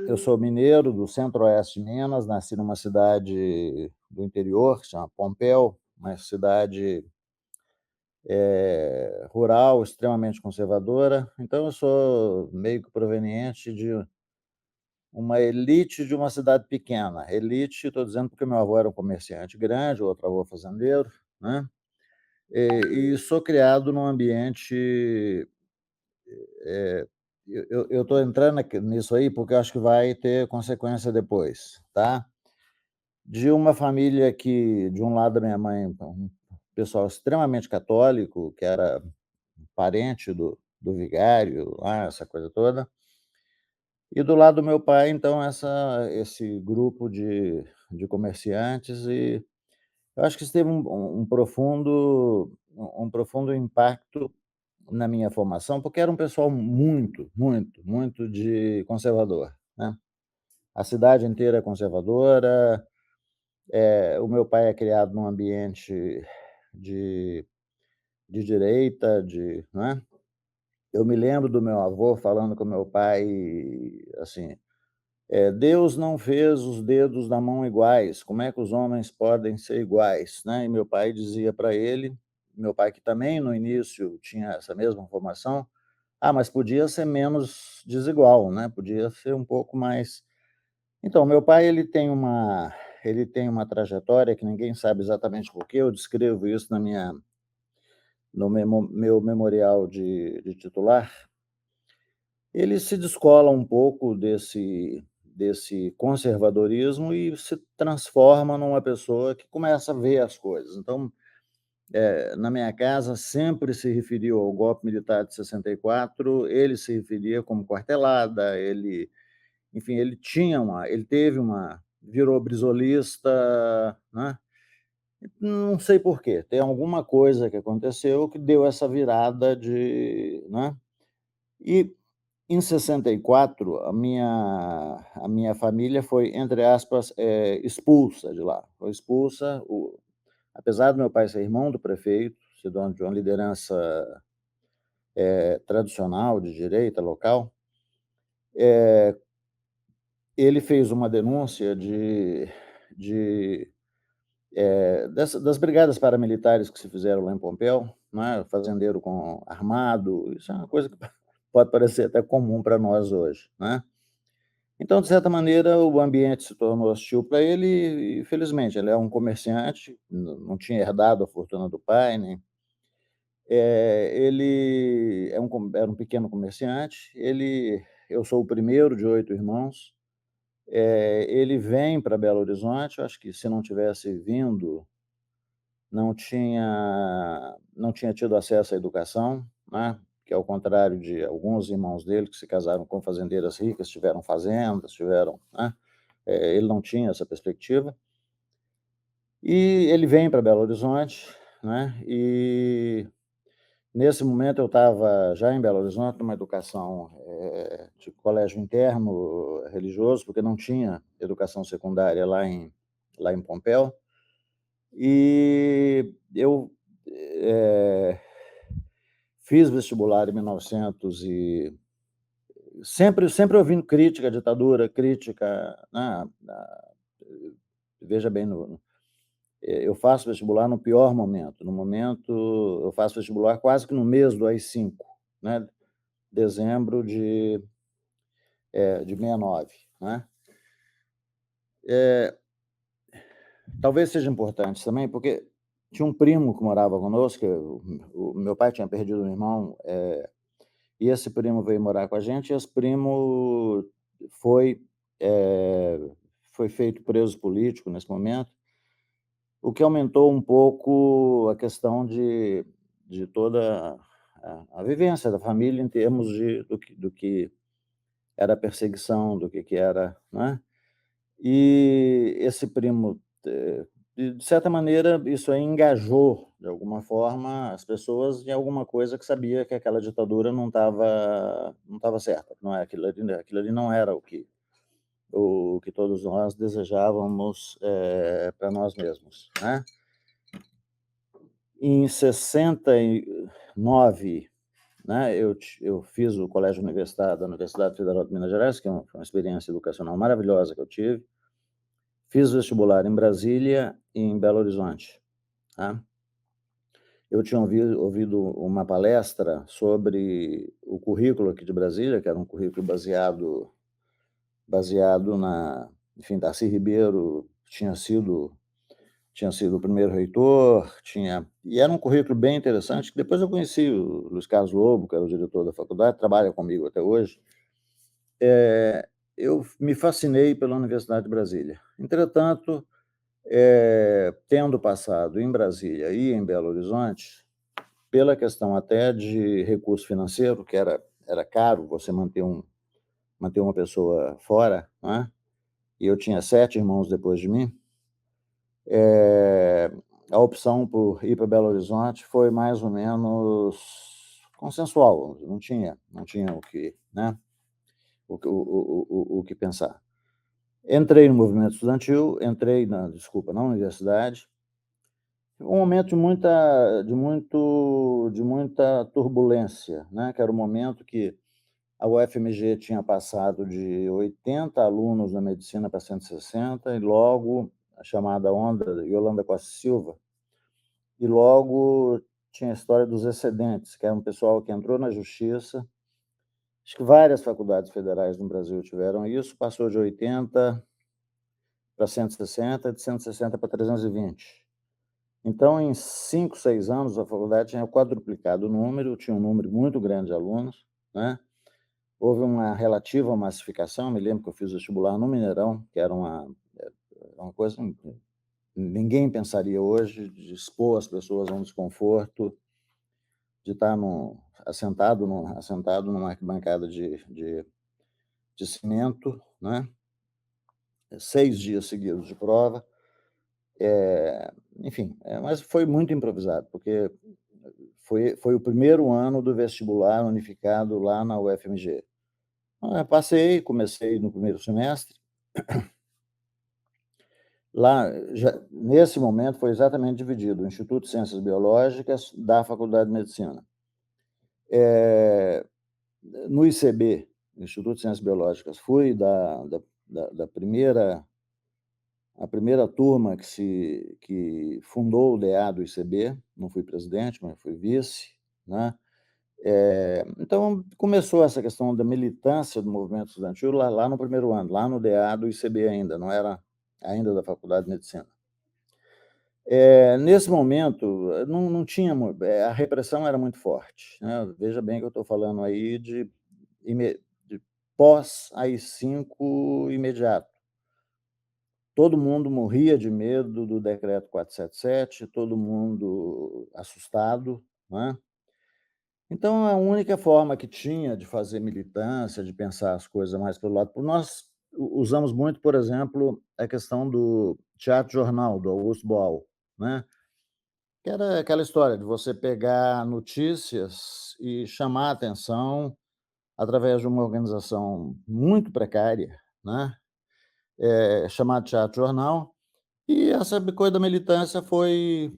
Eu sou mineiro do centro-oeste de Minas, nasci numa cidade do interior, que chama Pompéu, uma cidade, rural, extremamente conservadora. Então eu sou meio que proveniente de uma elite de uma cidade pequena. Elite, estou dizendo porque meu avô era um comerciante grande, o outro avô fazendeiro, né, e sou criado num ambiente, eu estou entrando aqui nisso aí, porque eu acho que vai ter consequência depois, tá. De uma família que, de um lado da minha mãe, um pessoal extremamente católico, que era parente do vigário lá, essa coisa toda. E do lado do meu pai, então, esse grupo de comerciantes, e eu acho que isso teve um profundo impacto na minha formação, porque era um pessoal muito, muito, muito de conservador, né. A cidade inteira é conservadora. O meu pai é criado num ambiente de de direita, né. Eu me lembro do meu avô falando com meu pai, assim, "Deus não fez os dedos da mão iguais, como é que os homens podem ser iguais?", né. E meu pai dizia para ele, meu pai que também no início tinha essa mesma formação: "Ah, mas podia ser menos desigual, né, podia ser um pouco mais". Então, meu pai ele tem uma trajetória que ninguém sabe exatamente por quê. Eu descrevo isso na minha no meu memorial de titular. Ele se descola um pouco desse conservadorismo e se transforma numa pessoa que começa a ver as coisas. Então, na minha casa sempre se referiu ao golpe militar de 64, ele se referia como quartelada, enfim, ele teve uma virou brisolista, né. Não sei por quê, tem alguma coisa que aconteceu que deu essa virada né. E em 64 a minha família foi, entre aspas, expulsa de lá. Foi expulsa, apesar do meu pai ser irmão do prefeito, ser dono de uma liderança, tradicional de direita local, ele fez uma denúncia de das brigadas paramilitares que se fizeram lá em Pompéu, né, fazendeiro com armado. Isso é uma coisa que pode parecer até comum para nós hoje, né. Então, de certa maneira, o ambiente se tornou hostil para ele e, felizmente, ele é um comerciante, não tinha herdado a fortuna do pai, nem ele era um pequeno comerciante. Eu sou o primeiro de 8 irmãos. Ele vem para Belo Horizonte. Eu acho que, se não tivesse vindo, não tinha tido acesso à educação, né, que, ao contrário de alguns irmãos dele que se casaram com fazendeiras ricas, tiveram fazendas, né, ele não tinha essa perspectiva. E ele vem para Belo Horizonte, né, e nesse momento eu estava já em Belo Horizonte, numa educação, de colégio interno religioso, porque não tinha educação secundária lá em Pompéu. E eu, eh, fiz vestibular em 1900 e sempre ouvindo crítica à ditadura, crítica, né, veja bem, eu faço vestibular no pior momento. No momento Eu faço vestibular quase que no mês do AI-5, né, dezembro de 69, né. Eh, Talvez seja importante também, porque tinha um primo que morava conosco. O meu pai tinha perdido um irmão, e esse primo veio morar com a gente, e esse primo foi, eh, foi feito preso político nesse momento, o que aumentou um pouco a questão de toda a vivência da família em termos do que era perseguição, do que era, né. E esse primo, de certa maneira, isso aí engajou, de alguma forma, as pessoas em alguma coisa, que sabia que aquela ditadura não estava certa, não é aquilo ali não era o que todos nós desejávamos, para nós mesmos, né. Em 69, né, eu fiz o colégio universitário da Universidade Federal de Minas Gerais, que foi uma experiência educacional maravilhosa que eu tive. Fiz vestibular em Brasília e em Belo Horizonte, tá. Eu tinha ouvido uma palestra sobre o currículo aqui de Brasília, que era um currículo baseado na, enfim, Darcy Ribeiro tinha sido o primeiro reitor, e era um currículo bem interessante, que depois eu conheci o Luiz Carlos Lobo, que era o diretor da faculdade, trabalha comigo até hoje. Eu me fascinei pela Universidade de Brasília. Entretanto, tendo passado em Brasília e em Belo Horizonte, pela questão até de recurso financeiro, que era caro você manter uma pessoa fora, né, e eu tinha 7 irmãos depois de mim, a opção por ir para Belo Horizonte foi mais ou menos consensual, não tinha o que, né, o que pensar. Entrei no movimento estudantil, entrei na universidade, um momento de muita turbulência, né, que era o momento que a UFMG tinha passado de 80 alunos na medicina para 160 e logo a chamada onda Yolanda Costa Silva, e logo tinha a história dos excedentes, que era um pessoal que entrou na justiça. Acho que várias faculdades federais no Brasil tiveram isso, passou de 80 para 160, de 160 para 320. Então, em 5, 6 anos, a faculdade tinha quadruplicado o número, tinha um número muito grande de alunos, né. Houve uma relativa massificação, me lembro que eu fiz vestibular no Mineirão, que era uma coisa que ninguém pensaria hoje, de expor as pessoas a um desconforto, de estar assentado numa arquibancada de cimento, né, 6 dias seguidos de prova. Enfim, mas foi muito improvisado, porque foi o primeiro ano do vestibular unificado lá na UFMG. Passei, comecei no primeiro semestre. Lá, já nesse momento, foi exatamente dividido o Instituto de Ciências Biológicas da Faculdade de Medicina. No ICB, Instituto de Ciências Biológicas, fui da primeira turma que fundou o DA do ICB, não fui presidente, mas fui vice, né. Então começou essa questão da militância do movimento estudantil lá no primeiro ano, lá no DA do ICB ainda, não era ainda da Faculdade de Medicina. Nesse momento, não tinha a repressão era muito forte, né, veja bem que eu estou falando aí de pós AI-5 imediato. Todo mundo morria de medo do decreto 477, todo mundo assustado, né. Então, a única forma que tinha de fazer militância, de pensar as coisas mais pelo lado nós usamos muito, por exemplo, a questão do teatro-jornal, do Augusto Boal, né, que era aquela história de você pegar notícias e chamar a atenção através de uma organização muito precária, né, chamado teatro-jornal, e essa coisa da militância foi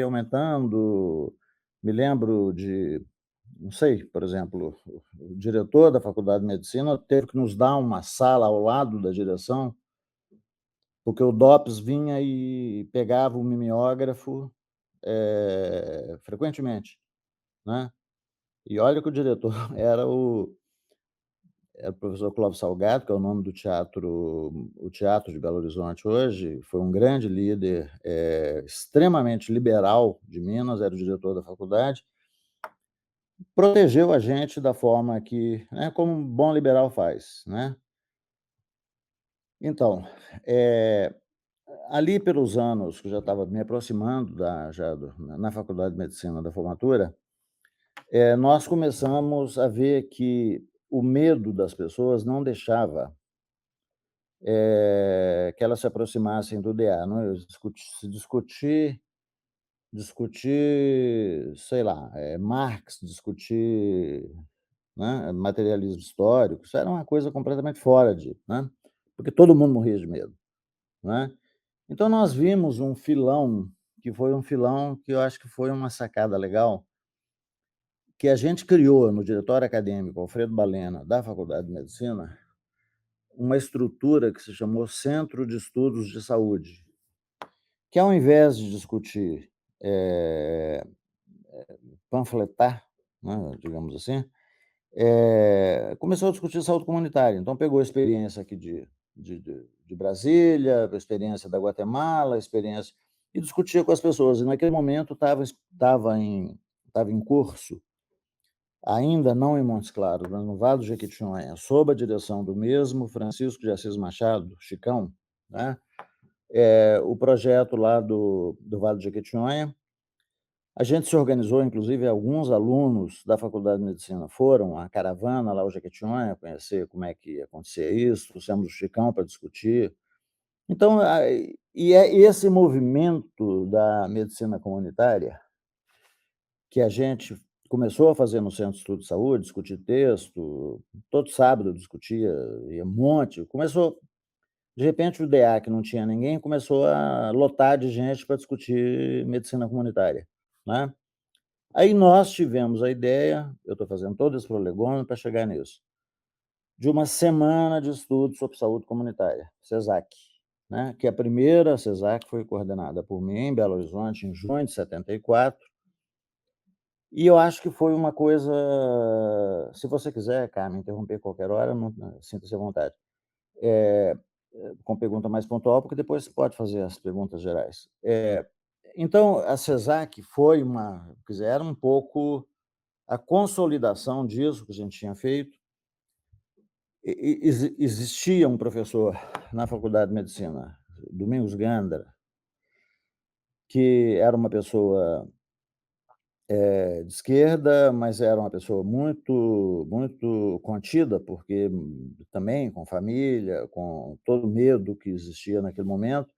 aumentando. Me lembro de, não sei, por exemplo, o diretor da faculdade de medicina teve que nos dar uma sala ao lado da direção, porque o DOPS vinha e pegava o mimeógrafo, frequentemente, né. E olha que o diretor era o professor Clóvis Salgado, que é o nome do teatro, o Teatro de Belo Horizonte hoje, foi um grande líder, extremamente liberal de Minas, era o diretor da faculdade, protegeu a gente da forma que, né, como um bom liberal faz, né. Então, eh, ali pelos anos que eu já estava me aproximando na faculdade de medicina da formatura, nós começamos a ver que o medo das pessoas não deixava que elas se aproximassem do DA, não é, discutir, sei lá, Marx, discutir, né, materialismo histórico, isso era uma coisa completamente fora né, porque todo mundo morria de medo, né. Então nós vimos um filão, que foi um filão que eu acho que foi uma sacada legal, que a gente criou no diretório acadêmico Alfredo Balena, da Faculdade de Medicina, uma estrutura que se chamou Centro de Estudos de Saúde, que ao invés de discutir, panfletar, né, digamos assim, começou a discutir saúde comunitária. Então pegou a experiência aqui de Brasília, a experiência da Guatemala, a experiência e discutia com as pessoas. E naquele momento estava em curso, ainda não em Montes Claros, mas no Vale do Jequitinhonha, sob a direção do mesmo Francisco de Assis Machado, Chicão, né, o projeto lá do Vale do Jequitinhonha. A gente se organizou, inclusive alguns alunos da Faculdade de Medicina foram à caravana lá ao Jequitinhonha conhecer como é que acontecia isso, trouxemos o Chicão para discutir. Então, e é esse movimento da medicina comunitária que a gente começou a fazer no Centro de Estudo de Saúde, discutir texto, todo sábado discutia, ia um monte, começou de repente o DA, que não tinha ninguém, começou a lotar de gente para discutir medicina comunitária, né. Aí nós tivemos a ideia, eu estou fazendo todo esse prolegômeno para chegar nisso, de uma semana de estudos sobre saúde comunitária, CESAC, né, que a primeira CESAC foi coordenada por mim em Belo Horizonte em junho de 74, e eu acho que foi uma coisa, se você quiser, Carmen, interromper qualquer hora, não, sinta-se à vontade, com pergunta mais pontual, porque depois você pode fazer as perguntas gerais. Então a CESAC foi quer dizer, era um pouco a consolidação disso que a gente tinha feito. Existia um professor na Faculdade de Medicina, Domingos Gandra, que era uma pessoa de esquerda, mas era uma pessoa muito contida, porque também com família, com todo o medo que existia naquele momento.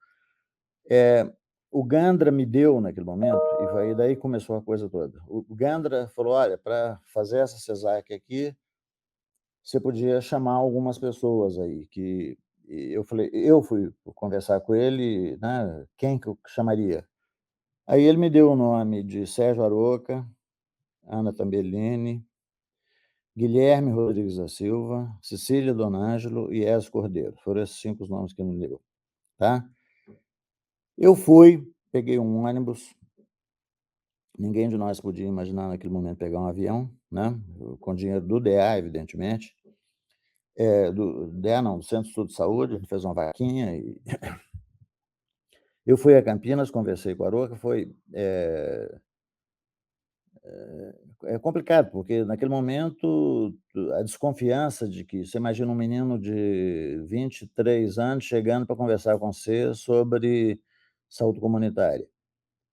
O Gandra me deu naquele momento, e aí daí começou a coisa toda. O Gandra falou: olha, para fazer essa CESAC aqui, você podia chamar algumas pessoas aí, e eu falei, eu fui conversar com ele, né, quem que eu chamaria? Aí ele me deu o nome de Sérgio Aroca, Ana Tambellini, Guilherme Rodrigues da Silva, Cecília Donângelo e Ezio Cordeiro. Foram esses 5 os nomes que ele me deu, tá. Eu fui, peguei um ônibus, ninguém de nós podia imaginar naquele momento pegar um avião, né, com dinheiro do DA, evidentemente. Do DA não, do Centro de Estudo de Saúde, a gente fez uma vaquinha e eu fui a Campinas, conversei com a Aroca, foi, complicado, porque naquele momento a desconfiança de que você imagina um menino de 23 anos chegando para conversar com você sobre saúde comunitária.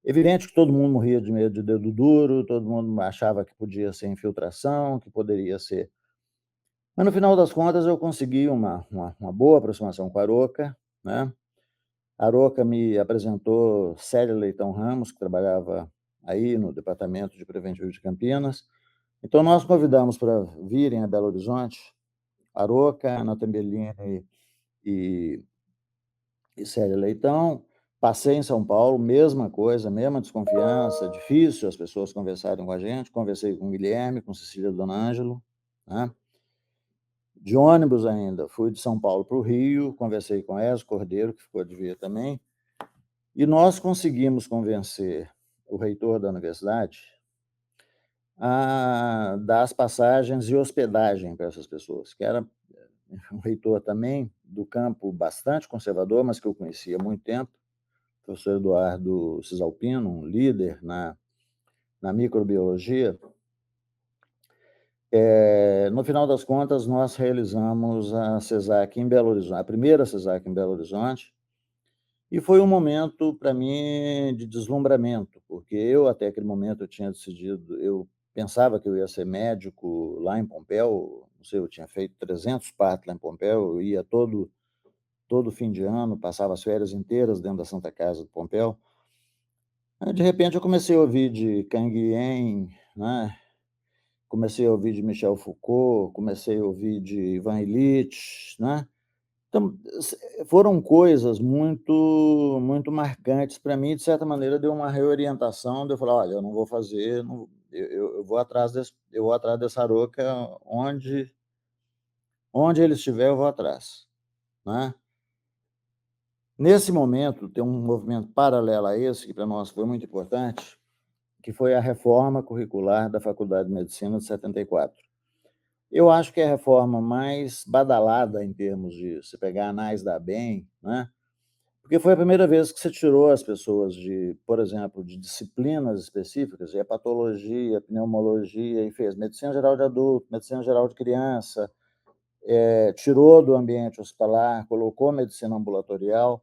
Evidente que todo mundo morria de medo de dedo duro, todo mundo achava que podia ser infiltração, que poderia ser, mas no final das contas eu consegui uma boa aproximação com a Aroca, né. A Aroca me apresentou Célia Leitão Ramos, que trabalhava aí no Departamento de Preventivo de Campinas. Então nós convidamos para virem a Belo Horizonte, Aroca, Ana Tambellini e Célia Leitão. Passei em São Paulo, mesma coisa, mesma desconfiança, difícil as pessoas conversarem com a gente. Conversei com o Guilherme, com Cecília Donângelo, né. De ônibus ainda, fui de São Paulo para o Rio, conversei com Ezio Cordeiro, que ficou de vir também, e nós conseguimos convencer o reitor da universidade a dar as passagens e hospedagem para essas pessoas, que era um reitor também do campo bastante conservador, mas que eu conhecia há muito tempo, o professor Eduardo Cisalpino, um líder na microbiologia. No final das contas, nós realizamos a CESAC em Belo Horizonte, a primeira CESAC em Belo Horizonte, e foi um momento para mim de deslumbramento, porque eu até aquele momento eu tinha decidido, eu pensava que eu ia ser médico lá em Pompéu, não sei, eu tinha feito 300 partos lá em Pompéu, eu ia todo fim de ano, passava as férias inteiras dentro da Santa Casa de Pompéu. Aí, de repente, eu comecei a ouvir de Canguilhem, né, comecei a ouvir de Michel Foucault, comecei a ouvir de Ivan Illich, né. Então, foram coisas muito marcantes para mim, de certa maneira deu uma reorientação, de eu falar: "Olha, eu não vou fazer, eu vou atrás desse Aroca onde ele estiver, eu vou atrás, né. Nesse momento, tem um movimento paralelo a esse, que para nós foi muito importante, que foi a reforma curricular da Faculdade de Medicina de 74. Eu acho que é a reforma mais badalada em termos de se pegar anais da bem, né, porque foi a primeira vez que você tirou as pessoas de, por exemplo, de disciplinas específicas, hepatologia, pneumologia, e fez medicina geral de adulto, medicina geral de criança, tirou do ambiente hospitalar, colocou medicina ambulatorial.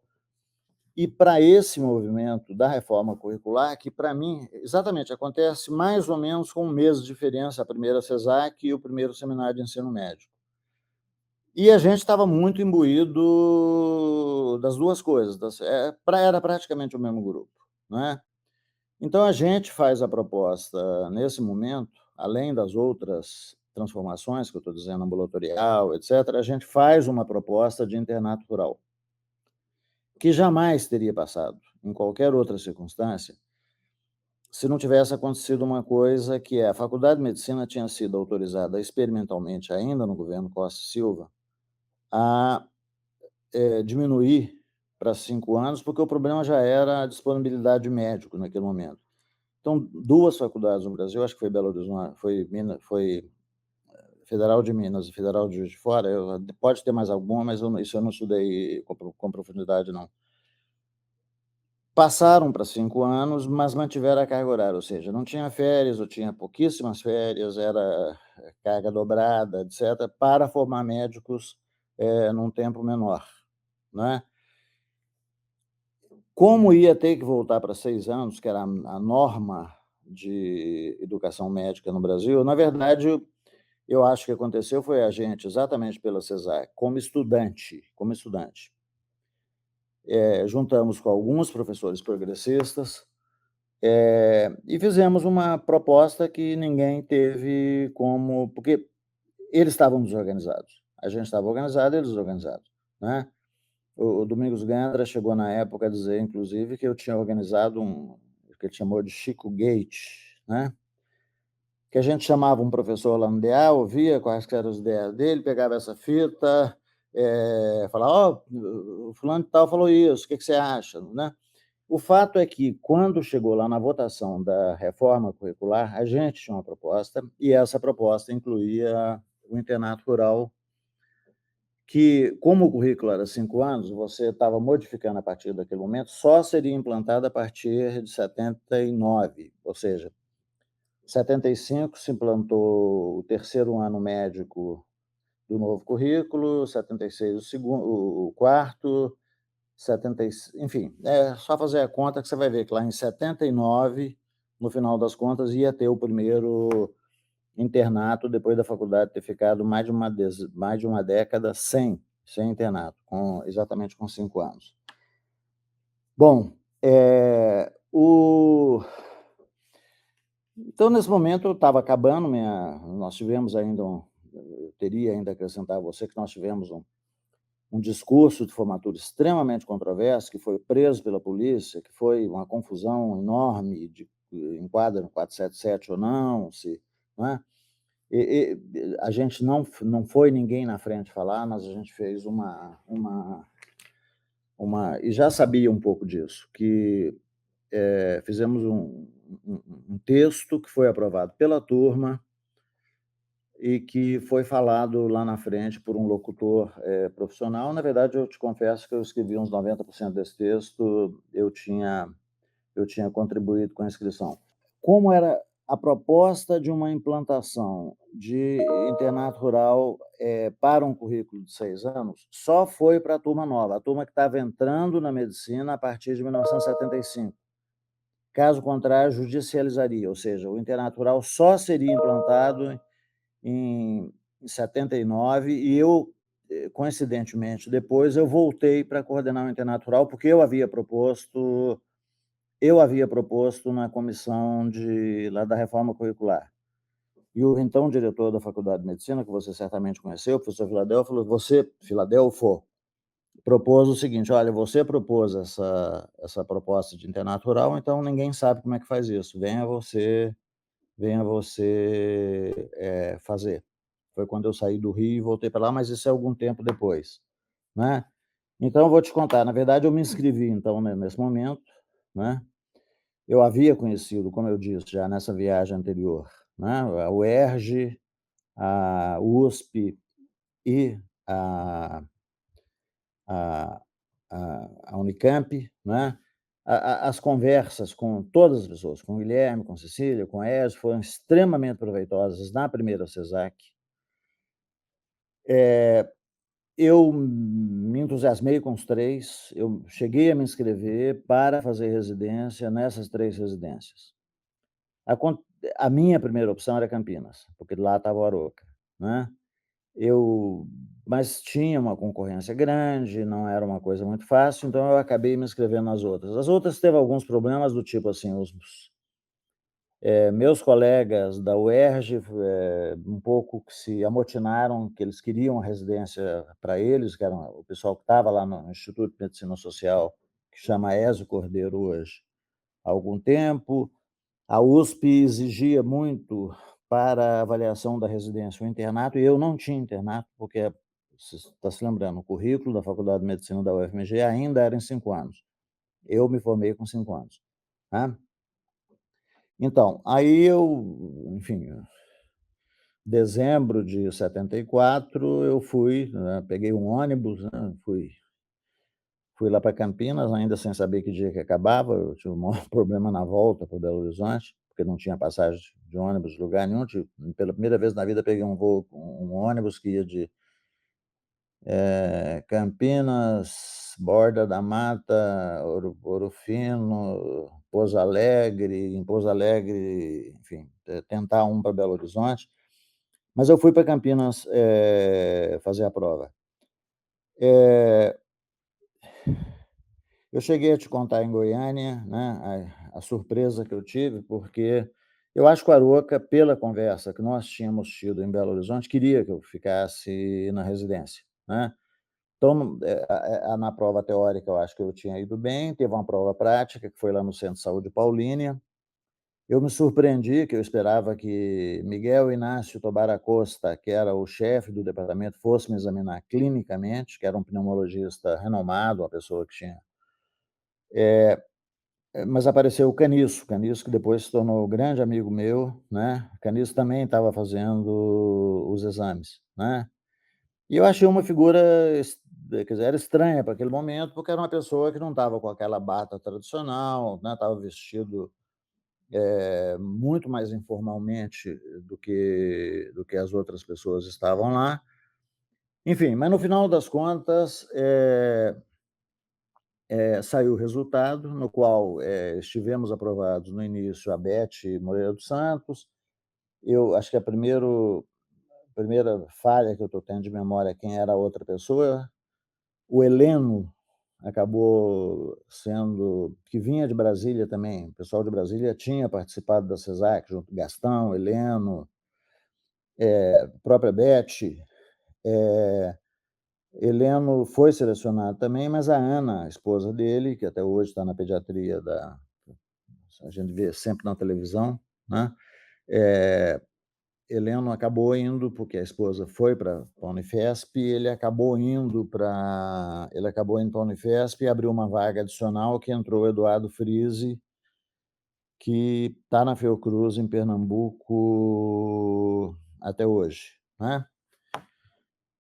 E para esse movimento da reforma curricular, que para mim, exatamente, acontece mais ou menos com um mês de diferença, a primeira CESAC e o primeiro seminário de ensino médio. E a gente estava muito imbuído das duas coisas, era praticamente o mesmo grupo, né. Então a gente faz a proposta nesse momento, além das outras transformações que eu estou dizendo, ambulatorial, etcétera, a gente faz uma proposta de internato rural, que jamais teria passado, em qualquer outra circunstância, se não tivesse acontecido uma coisa que é: a Faculdade de Medicina tinha sido autorizada experimentalmente, ainda no governo Costa e Silva, a diminuir para 5 anos, porque o problema já era a disponibilidade de médico naquele momento. Então, 2 faculdades no Brasil, acho que foi Belo Horizonte, foi Federal de Minas e Federal de Juiz de Fora, pode ter mais alguma, mas isso eu não estudei com profundidade não. Passaram para 5 anos, mas mantiveram a carga horária, ou seja, não tinha férias ou tinha pouquíssimas férias, era carga dobrada, etcétera, para formar médicos, num tempo menor, né. Como ia ter que voltar para 6 anos, que era a norma de educação médica no Brasil, na verdade, eu acho que aconteceu foi a gente, exatamente pela CESAC, como estudante, juntamos com alguns professores progressistas, e fizemos uma proposta que ninguém teve como, porque eles estavam desorganizados, a gente estava organizado, eles desorganizados, né. O Domingos Gandra chegou na época a dizer, inclusive, que eu tinha organizado o que ele chamou de Chico Gate, né, que a gente chamava um professor lá no DA, ouvia quais que eram as ideias dele, pegava essa fita, falava: "Ó, o fulano de tal falou isso, o que que você acha?", né. O fato é que, quando chegou lá na votação da reforma curricular, a gente tinha uma proposta, e essa proposta incluía o internato rural, que, como o currículo era 5 anos, você estava modificando a partir daquele momento, só seria implantado a partir de 79, ou seja, 75 se implantou o terceiro ano médico do novo currículo, 76 o quarto, 70 enfim, é só fazer a conta que você vai ver que lá em 79, no final das contas, ia ter o primeiro internato, depois da faculdade ter ficado mais de uma década sem internato, exatamente com 5 anos. Bom, então, nesse momento, eu estava acabando nós tivemos ainda eu teria ainda a acrescentar a você que nós tivemos um discurso de formatura extremamente controverso, que foi preso pela polícia, que foi uma confusão enorme de enquadra no 477 ou não, se, não é? A gente não foi ninguém na frente falar, mas a gente fez e já sabia um pouco disso, que, fizemos um texto que foi aprovado pela turma e que foi falado lá na frente por um locutor, profissional. Na verdade, eu te confesso que eu escrevi uns 90% desse texto, eu tinha contribuído com a inscrição. Como era a proposta de uma implantação de internato rural, para um currículo de 6 anos, só foi para a turma nova, a turma que estava entrando na medicina a partir de 1975. Caso contrário, judicializaria, ou seja, o internato rural só seria implantado em 79, e eu, coincidentemente, depois eu voltei para coordenar o internato rural, porque eu havia proposto na comissão lá da reforma curricular. E o então diretor da Faculdade de Medicina, que você certamente conheceu, o professor Filadelfo, falou: "Você, Filadelfo, propôs o seguinte: olha, você propôs essa proposta de internato rural, então ninguém sabe como é que faz isso, venha você venha você, fazer. Foi quando eu saí do Rio e voltei para lá, mas isso é algum tempo depois, né. Então eu vou te contar, na verdade eu me inscrevi então, né, nesse momento, né, eu havia conhecido, como eu disse já nessa viagem anterior, né, a UERJ, a USP e a a a Unicamp, né. As conversas com todas as pessoas, com o Guilherme, com Cecília, com Ezio, foram extremamente proveitosas na primeira CESAC. Eu me entusiasmei com os 3. Eu cheguei a me inscrever para fazer residência nessas 3 residências. Acon a minha primeira opção era Campinas, porque lá estava o Aroca, né. Eu Mas tinha uma concorrência grande, não era uma coisa muito fácil, então eu acabei me inscrevendo nas outras. As outras teve alguns problemas do tipo, assim, meus colegas da UERJ, um pouco que se amotinaram, que eles queriam a residência para eles, que era o pessoal que estava lá no Instituto de Medicina Social, que chama Ezio Cordeiro hoje, há algum tempo. A USP exigia muito para a avaliação da residência o internato, e eu não tinha internato, porque, você está se lembrando, o currículo da Faculdade de Medicina da UFMG ainda era em 5 anos. Eu me formei com 5 anos, né. Então, aí enfim, dezembro de 74 eu fui, né, peguei um ônibus, né, fui lá para Campinas, ainda sem saber que dia que acabava. Eu tive o maior problema na volta para Belo Horizonte, porque não tinha passagem de ônibus de lugar nenhum. Pela primeira vez na vida peguei um ônibus que ia de, Campinas, Borda da Mata, Ouro Fino, Pouso Alegre, em Pouso Alegre, enfim, tentar um para Belo Horizonte. Mas eu fui para Campinas, fazer a prova. Eh, eu cheguei a te contar em Goiânia, né, a surpresa que eu tive, porque eu acho que o Aroca, pela conversa que nós tínhamos tido em Belo Horizonte, queria que eu ficasse na residência, né. Então, na prova teórica eu acho que eu tinha ido bem, teve uma prova prática, que foi lá no Centro de Saúde Paulínia. Eu me surpreendi, que eu esperava que Miguel Inácio Tobar Acosta, que era o chefe do departamento, fosse me examinar clinicamente, que era um pneumologista renomado, uma pessoa que tinha. Mas apareceu o Caniço que depois se tornou grande amigo meu, né. O Caniço também estava fazendo os exames, né. E eu achei uma figura quer dizer, era estranha para aquele momento, porque era uma pessoa que não estava com aquela bata tradicional, né, estava vestido, muito mais informalmente do que as outras pessoas estavam lá. Enfim, mas no final das contas, saiu o resultado, no qual, estivemos aprovados no início a Beth Moreira dos Santos. Eu acho que a primeira falha que eu estou tendo de memória, quem era a outra pessoa, o Heleno acabou sendo, que vinha de Brasília também, o pessoal de Brasília tinha participado da CESAC, junto Gastão, Heleno, a própria Beth. Heleno foi selecionado também, mas a Ana, a esposa dele, que até hoje está na pediatria a gente vê sempre na televisão, né, eh, Heleno acabou indo, porque a esposa foi para a Unifesp, e ele acabou indo para a Unifesp e abriu uma vaga adicional, que entrou o Eduardo Frize, que está na Fiocruz em Pernambuco até hoje, né.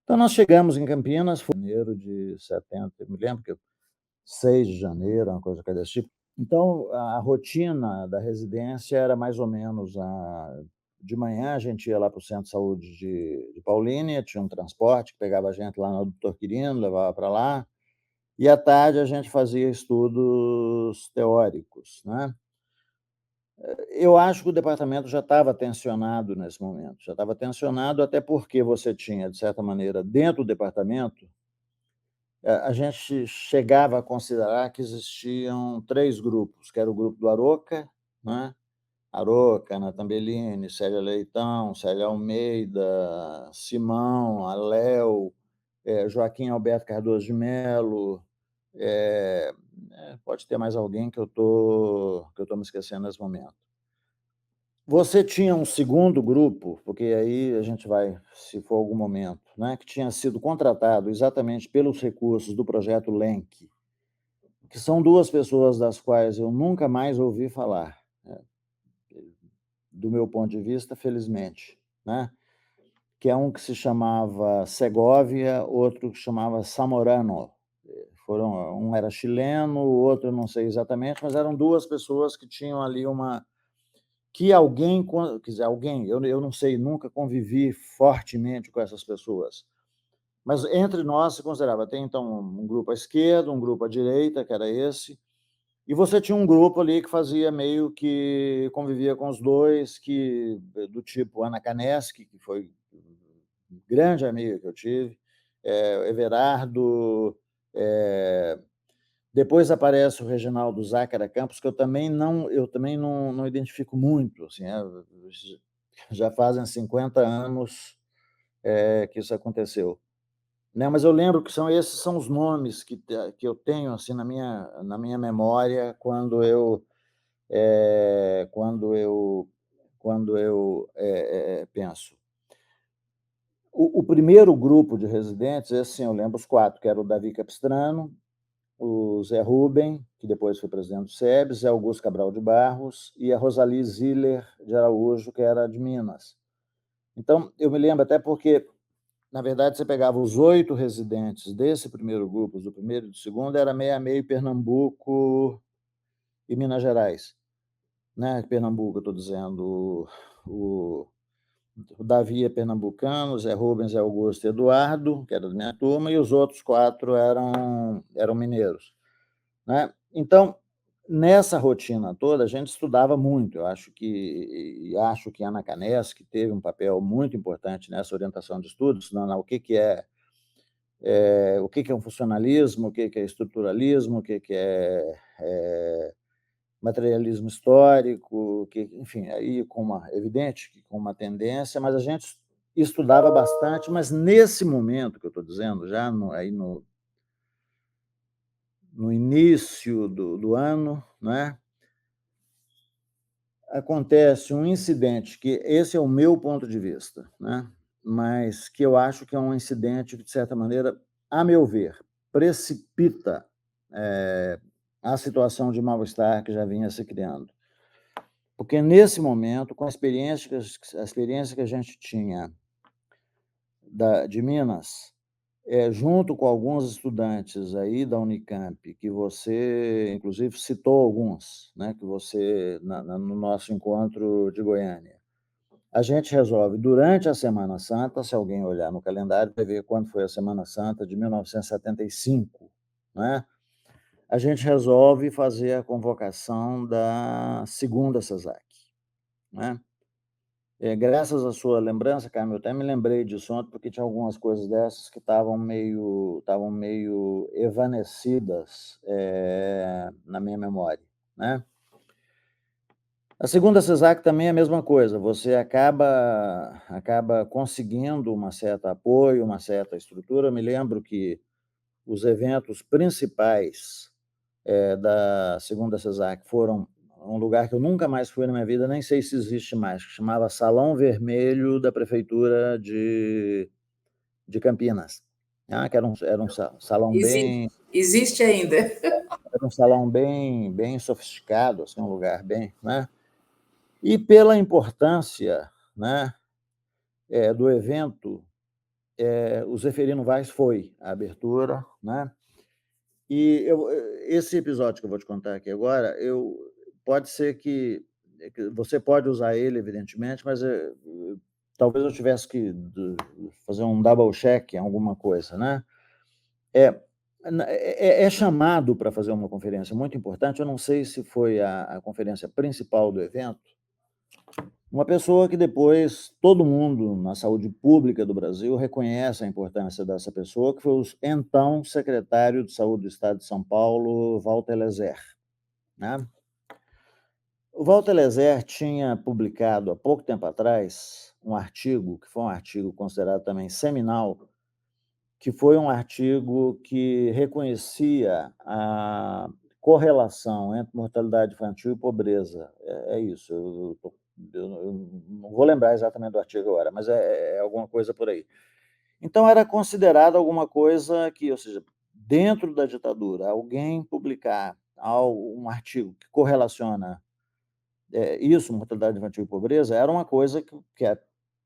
Então nós chegamos em Campinas, foi em janeiro de 70, eu me lembro que 6 de janeiro, uma coisa desse tipo. Então, a rotina da residência era mais ou menos, de manhã a gente ia lá para o Centro de Saúde de Paulínia, tinha um transporte que pegava a gente lá no Doutor Quirino, levava para lá, e à tarde a gente fazia estudos teóricos, né. Eu acho que o departamento já estava tensionado nesse momento, já estava tensionado, até porque você tinha, de certa maneira, dentro do departamento, a gente chegava a considerar que existiam 3 grupos, que era o grupo do Aroca, né, Aroca, Nathan Bellini, Célia Leitão, Célia Almeida, Simão, Aléu, Joaquim Alberto Cardoso de Melo, pode ter mais alguém que eu tô me esquecendo nesse momento. Você tinha um segundo grupo, porque aí a gente vai, se for algum momento, né, que tinha sido contratado exatamente pelos recursos do projeto LENC, que são 2 pessoas das quais eu nunca mais ouvi falar, do meu ponto de vista, felizmente, né, que é um que se chamava Segovia, outro que chamava Zamorano. Um era chileno, o outro eu não sei exatamente, mas eram 2 pessoas que tinham ali uma que alguém, quer dizer, alguém, eu não sei, nunca convivi fortemente com essas pessoas, mas entre nós se considerava, tem então um grupo à esquerda, um grupo à direita, que era esse, e você tinha um grupo ali que fazia meio que convivia com os dois, que do tipo Ana Kaneski, que foi um grande amigo que eu tive, Everardo, depois aparece o Reginaldo Zácara Campos, que eu também não identifico muito, assim, já fazem 50 anos que isso aconteceu. Né, mas eu lembro que esses são os nomes que eu tenho assim na minha memória quando eu penso. O primeiro grupo de residentes, assim, eu lembro os 4, que era o Davi Capistrano, o Zé Rubem, que depois foi presidente do SEB, Zé Augusto Cabral de Barros, e a Rosali Ziller de Araújo, que era de Minas. Então, eu me lembro até porque, na verdade, você pegava os 8 residentes desse primeiro grupo, do primeiro e do segundo, era meio a meio Pernambuco e Minas Gerais. Né? Pernambuco, eu estou dizendo, o Davi é pernambucano, o Zé Rubens, Zé Augusto e Eduardo, que era da minha turma, e os outros 4 eram mineiros. Né? Então, nessa rotina toda, a gente estudava muito. Eu acho que a Ana Kaneski teve um papel muito importante nessa orientação de estudos, ensinando o que é um funcionalismo, o que é estruturalismo, o que é materialismo histórico, enfim, aí evidente que com uma tendência, mas a gente estudava bastante, mas nesse momento que eu estou dizendo, já aí no início do ano, né, acontece um incidente que esse é o meu ponto de vista, né, mas que eu acho que é um incidente que, de certa maneira, a meu ver, precipita a situação de mal-estar que já vinha se criando. Porque, nesse momento, com a experiência que a gente tinha de Minas, junto com alguns estudantes aí da Unicamp, que você, inclusive, citou alguns, né, que você, no nosso encontro de Goiânia, a gente resolve, durante a Semana Santa, se alguém olhar no calendário, vai ver quando foi a Semana Santa de 1975, né? A gente resolve fazer a convocação da segunda CESAC, né? Graças à sua lembrança, Carmen, eu até me lembrei disso ontem, porque tinha algumas coisas dessas que estavam meio evanecidas na minha memória, né? A segunda CESAC também é a mesma coisa, você acaba conseguindo um certo apoio, uma certa estrutura. Eu me lembro que os eventos principais da segunda CESAC foram um lugar que eu nunca mais fui na minha vida, nem sei se existe mais, que chamava Salão Vermelho da Prefeitura de Campinas, né? Que era um salão Existe ainda. bem sofisticado, assim, um lugar bem, né? E pela importância, né, do evento, o Zeferino Vaz foi a abertura, né? E esse episódio que eu vou te contar aqui agora, pode ser que você pode usar ele, evidentemente, mas talvez eu tivesse que fazer um double check em alguma coisa, né? É chamado para fazer uma conferência muito importante, eu não sei se foi a conferência principal do evento, uma pessoa que depois todo mundo na saúde pública do Brasil reconhece a importância dessa pessoa, que foi o então secretário de Saúde do Estado de São Paulo, Walter Lezer, né? O Walter Lezer tinha publicado, há pouco tempo atrás, um artigo, que foi um artigo considerado também seminal, que foi um artigo que reconhecia a correlação entre mortalidade infantil e pobreza. É isso, eu estou eu não vou lembrar exatamente do artigo agora, mas é alguma coisa por aí. Então era considerado alguma coisa que, ou seja, dentro da ditadura, alguém publicar um artigo que correlaciona, isso, mortalidade infantil e pobreza, era uma coisa que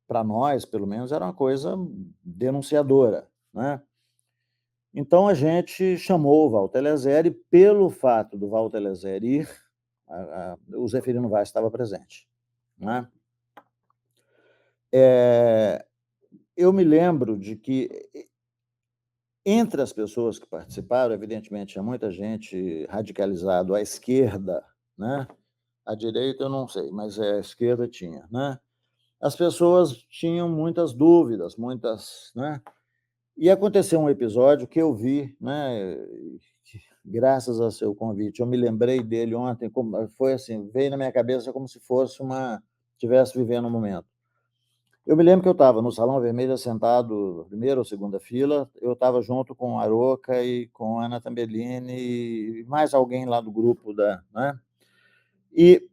para nós, pelo menos, era uma coisa denunciadora, né. Então a gente chamou o Walter Eliezer e, pelo fato do Walter Eliezer ir, o Zeferino Vaz estava presente, né. Eu me lembro de que entre as pessoas que participaram, evidentemente, tinha muita gente radicalizado à esquerda, né, à direita eu não sei, mas à esquerda tinha, né. As pessoas tinham muitas dúvidas, muitas, né. E aconteceu um episódio que eu vi, né, que graças ao seu convite, eu me lembrei dele ontem, como foi assim, veio na minha cabeça como se fosse estivesse vivendo um momento. Eu me lembro que eu estava no Salão Vermelho sentado, primeira ou segunda fila, eu estava junto com Aroca e com Ana Tambellini e mais alguém lá do grupo né. E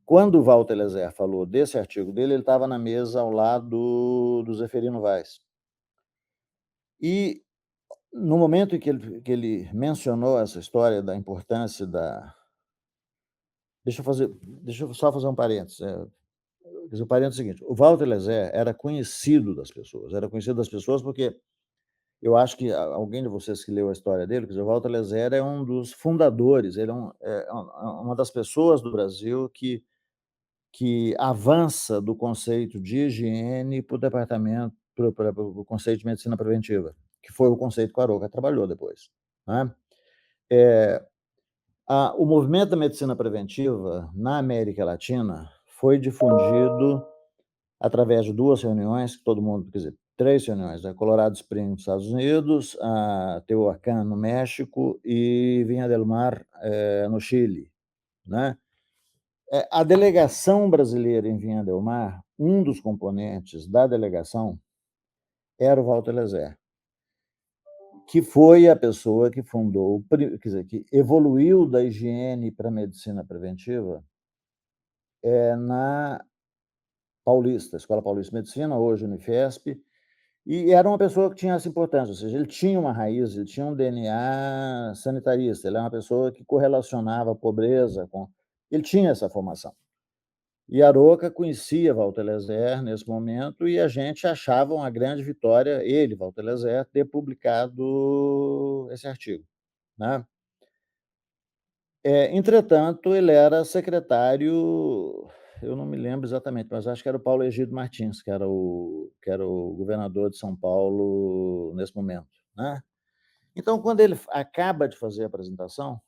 quando o Walter Eliezer falou desse artigo dele, ele estava na mesa ao lado do Zeferino Vaz. E no momento em que ele mencionou essa história da importância da deixa eu só fazer um parênteses, quer dizer, o parênteses é o seguinte, o Walter Eliezer era conhecido das pessoas porque eu acho que alguém de vocês que leu a história dele, quer dizer, o Walter Eliezer é um dos fundadores, ele uma das pessoas do Brasil que avança do conceito de higiene para o departamento para o conceito de medicina preventiva, que foi o conceito que o Aroca trabalhou depois, né. Eh, o movimento da medicina preventiva na América Latina foi difundido através de 2 reuniões que todo mundo, quer dizer, 3 reuniões, né, Colorado Springs nos Estados Unidos, a Tehuacán no México e Viña del Mar, no Chile, né. A delegação brasileira em Viña del Mar, um dos componentes da delegação era o Walter Eliezer, que foi a pessoa que fundou quer dizer, que evoluiu da higiene para a medicina preventiva, na Paulista, Escola Paulista de Medicina, hoje Unifesp, e era uma pessoa que tinha essa importância, ou seja, ele tinha uma raiz, ele tinha um DNA sanitarista, ele é uma pessoa que correlacionava a pobreza com ele tinha essa formação. E Aroca conhecia Walter Eliezer nesse momento e a gente achava uma grande vitória ele, Walter Eliezer, ter publicado esse artigo, né. Entretanto, ele era secretário, eu não me lembro exatamente, mas acho que era o Paulo Egídio Martins, que era o governador de São Paulo nesse momento, né. Então, quando ele acaba de fazer a apresentação,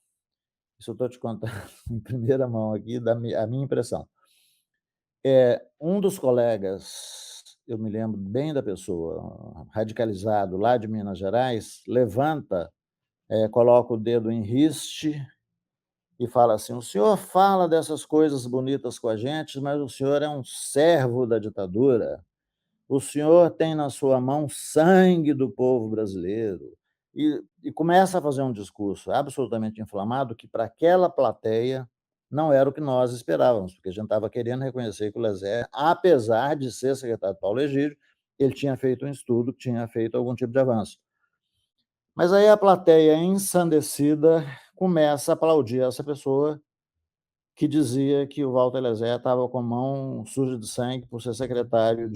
isso eu estou te contando em primeira mão aqui da a minha impressão. Um dos colegas, eu me lembro bem da pessoa, radicalizado lá de Minas Gerais, levanta, coloca o dedo em riste e fala assim: "O senhor fala dessas coisas bonitas com a gente, mas o senhor é um servo da ditadura. O senhor tem na sua mão sangue do povo brasileiro". E começa a fazer um discurso absolutamente inflamado que para aquela plateia não era o que nós esperávamos, porque a gente estava querendo reconhecer que o Lazzert, apesar de ser secretário de Paulo Egídio, ele tinha feito um estudo, tinha feito algum tipo de avanço. Mas aí a plateia ensandecida começa a aplaudir essa pessoa que dizia que o Walter Eliezer estava com a mão suja de sangue por ser secretário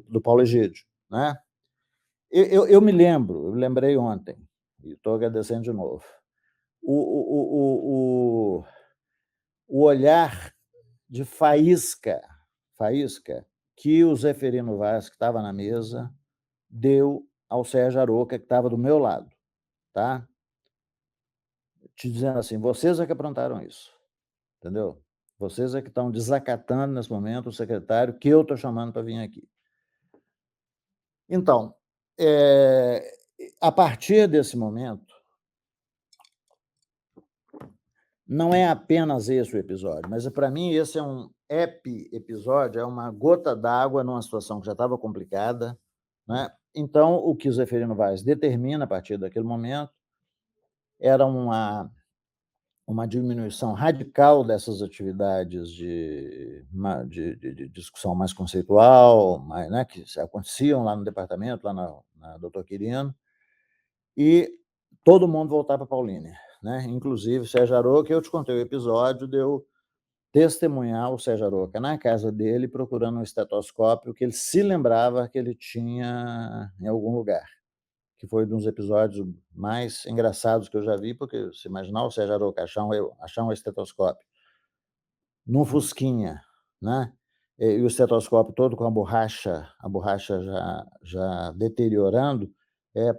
do Paulo Egídio, né. Eu me lembro, eu lembrei ontem, e estou agradecendo de novo, o o o o o olhar de faísca que o Zeferino Vaz, que estava na mesa, deu ao Sérgio Aroca, que estava do meu lado, tá, te dizendo assim: "Vocês é que aprontaram isso". Entendeu? Vocês é que estão desacatando nesse momento o secretário que eu estou chamando para vir aqui. Então, a partir desse momento, não é apenas esse o episódio, mas para mim esse é um episódio, é uma gota d'água numa situação que já estava complicada, né. Então o que o Zeferino Vaz determina a partir daquele momento era uma diminuição radical dessas atividades de discussão mais conceitual, mais, né, que aconteciam lá no departamento, lá na Doutor Quirino, e todo mundo voltar para Paulínia, né, inclusive o Sérgio Aroca. Eu te contei o episódio de eu testemunhar o Sérgio Aroca na casa dele, procurando um estetoscópio que ele se lembrava que ele tinha em algum lugar, que foi um dos episódios mais engraçados que eu já vi, porque você imaginar o Sérgio Aroca achar um estetoscópio num Fusquinha, né, e o estetoscópio todo com a borracha já deteriorando,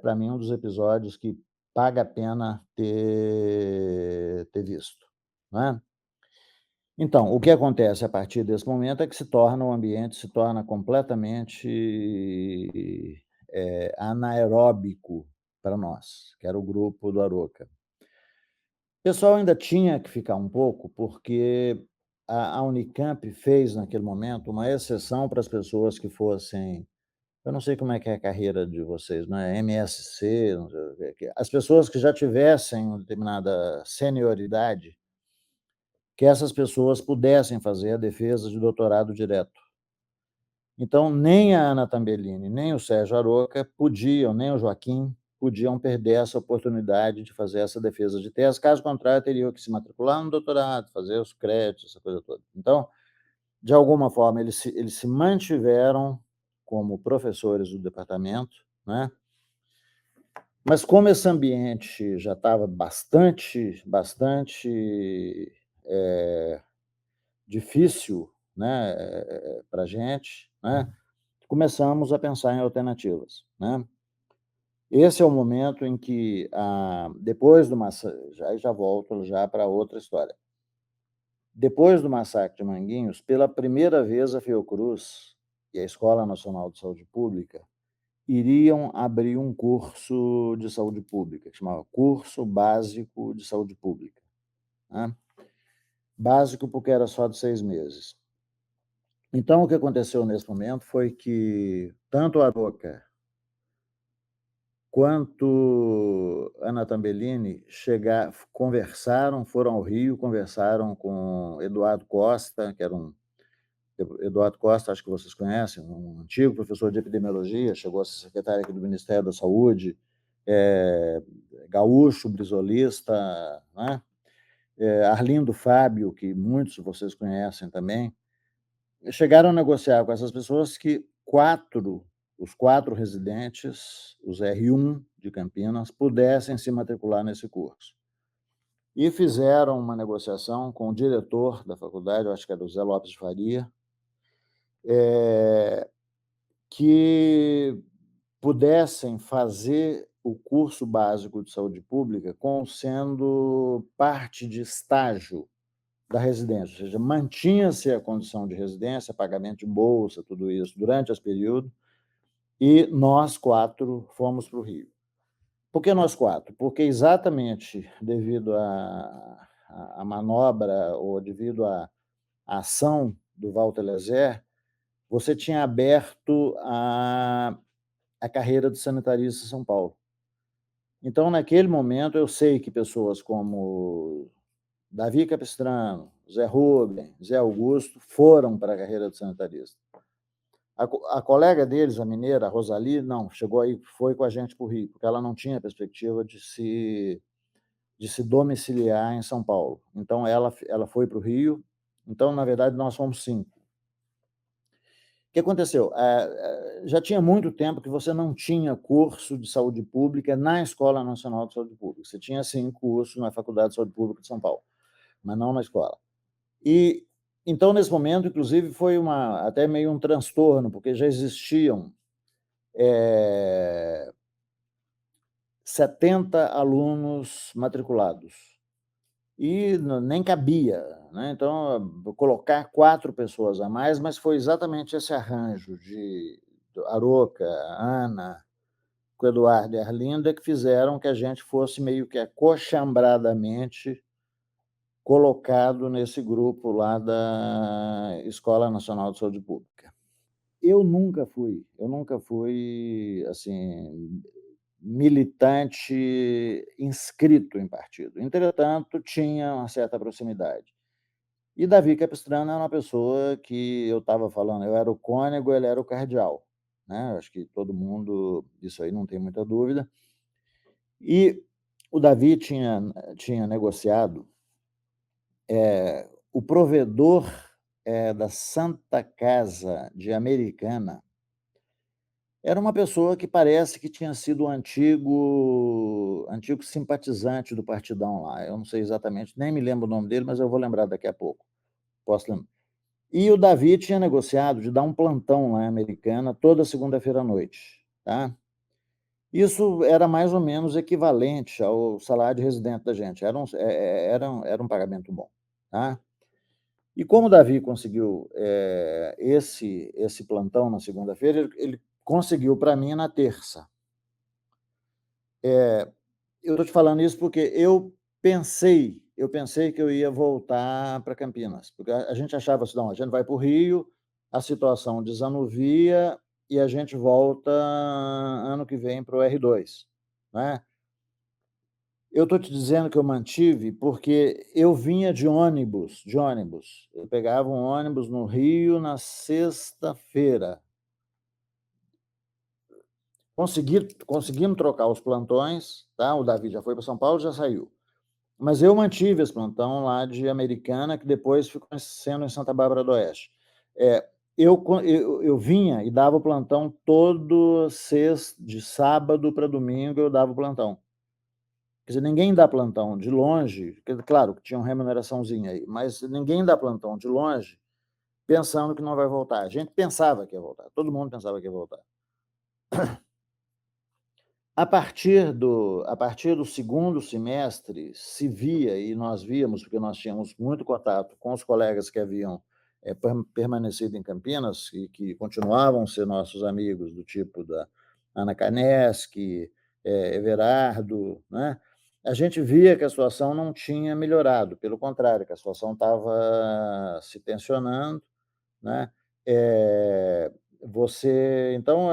para mim um dos episódios que paga a pena ter visto, né. Então, o que acontece a partir desse momento é que o ambiente se torna completamente, anaeróbico para nós, que era o grupo do Aroca. O pessoal ainda tinha que ficar um pouco, porque a Unicamp fez, naquele momento, uma exceção para as pessoas que fossem, eu não sei como é que é a carreira de vocês, não é MSc, não sei o que, as pessoas que já tivessem uma determinada senioridade, que essas pessoas pudessem fazer a defesa de doutorado direto. Então, nem a Ana Tambellini, nem o Sérgio Aroca podiam, nem o Joaquim, podiam perder essa oportunidade de fazer essa defesa de tese, caso contrário, teriam que se matricular no doutorado, fazer os créditos, essa coisa toda. Então, de alguma forma, eles se mantiveram como professores do departamento, né? Mas como esse ambiente já estava bastante difícil, né, para a gente, né, começamos a pensar em alternativas, né. Esse é o momento em que, depois do massacre, já volto já para outra história. Depois do massacre de Manguinhos, pela primeira vez a Fiocruz e a Escola Nacional de Saúde Pública iriam abrir um curso de saúde pública, que chamava Curso Básico de Saúde Pública, né. Básico porque era só de 6 meses. Então, o que aconteceu nesse momento foi que tanto a Aroca quanto Ana Tambellini foram ao Rio, conversaram com Eduardo Costa, que era Eduardo Costa, acho que vocês conhecem, um antigo professor de epidemiologia, chegou a ser secretário aqui do Ministério da Saúde, gaúcho, brisolista, né? Arlindo Fábio, que muitos de vocês conhecem também. Chegaram a negociar com essas pessoas que os 4 residentes, os R1 de Campinas, pudessem se matricular nesse curso. E fizeram uma negociação com o diretor da faculdade, eu acho que era o Zé Lopes de Faria, que pudessem fazer o curso básico de saúde pública como sendo parte de estágio da residência, ou seja, mantinha-se a condição de residência, pagamento de bolsa, tudo isso, durante esse período, e nós 4 fomos para o Rio. Por que nós 4? Porque exatamente devido à manobra ou devido à ação do Walter Lezer, você tinha aberto a carreira de sanitarista em São Paulo. Então, naquele momento, eu sei que pessoas como Davi Capistrano, Zé Rubem, Zé Augusto foram para a carreira de sanitarista. A colega deles, a mineira, a Rosali, não, chegou aí, foi com a gente para o Rio, porque ela não tinha perspectiva de se domiciliar em São Paulo. Então, ela foi para o Rio. Então, na verdade, nós fomos 5. O que aconteceu? Já tinha muito tempo que você não tinha curso de saúde pública na Escola Nacional de Saúde Pública. Você tinha, sim, curso na Faculdade de Saúde Pública de São Paulo, mas não na escola. E, então, nesse momento, inclusive, foi até meio um transtorno, porque já existiam 70 alunos matriculados e nem cabia, né? Então, colocar 4 pessoas a mais, mas foi exatamente esse arranjo de Aroca, Ana, com Eduardo e Arlinda que fizeram que a gente fosse meio que acochambradamente colocado nesse grupo lá da Escola Nacional de Saúde Pública. Eu nunca fui, assim, militante inscrito em partido. Entretanto, tinha uma certa proximidade. E Davi Capistrano é uma pessoa que eu estava falando, eu era o cônego, ele era o cardeal, né, acho que todo mundo isso aí não tem muita dúvida. E o Davi tinha negociado, o provedor, da Santa Casa de Americana era uma pessoa que parece que tinha sido um antigo simpatizante do partidão lá, eu não sei exatamente, nem me lembro o nome dele, mas eu vou lembrar daqui a pouco, posso lembrar. E o Davi tinha negociado de dar um plantão lá em Americana toda segunda-feira à noite, tá. Isso era mais ou menos equivalente ao salário de residente da gente, era um pagamento bom, tá. E como o Davi conseguiu, esse plantão na segunda-feira, ele conseguiu para mim na terça. Eu estou te falando isso porque eu pensei que eu ia voltar para Campinas, porque a gente achava assim: "Não, a gente vai para o Rio, a situação desanuvia e a gente volta ano que vem para o R2", né. Eu estou te dizendo que eu mantive, porque eu vinha de ônibus. Eu pegava um ônibus no Rio na sexta-feira. Conseguimos trocar os plantões, tá, o Davi já foi para São Paulo, já saiu. Mas eu mantive esse plantão lá de Americana, que depois ficou sendo em Santa Bárbara do Oeste. Eu vinha e dava o plantão todo de sábado para domingo eu dava o plantão. Quer dizer, ninguém dá plantão de longe, claro que tinha uma remuneraçãozinha aí, mas ninguém dá plantão de longe pensando que não vai voltar. A gente pensava que ia voltar, todo mundo pensava que ia voltar. A partir do segundo semestre, se via, e nós víamos, porque nós tínhamos muito contato com os colegas que haviam permanecido em Campinas e que continuavam a ser nossos amigos, do tipo da Ana Caneschi, Everardo, né? A gente via que a situação não tinha melhorado, pelo contrário, que a situação estava se tensionando, né? Então,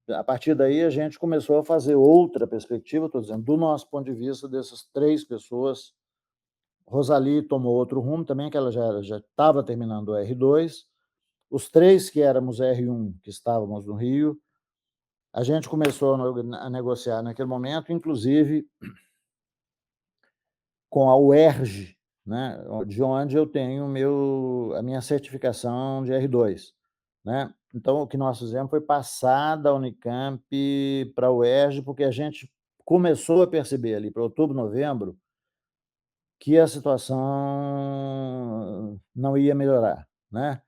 a partir daí, a gente começou a fazer outra perspectiva, estou dizendo, do nosso ponto de vista, dessas 3 pessoas. Rosali tomou outro rumo também, que ela já estava terminando o R2. Os 3 que éramos R1, que estávamos no Rio, a gente começou a negociar naquele momento, inclusive com a UERJ, né, de onde eu tenho a minha certificação de R2, né. Então, o que nós fizemos foi passar da Unicamp para a UERJ, porque a gente começou a perceber ali para outubro, novembro, que a situação não ia melhorar, né.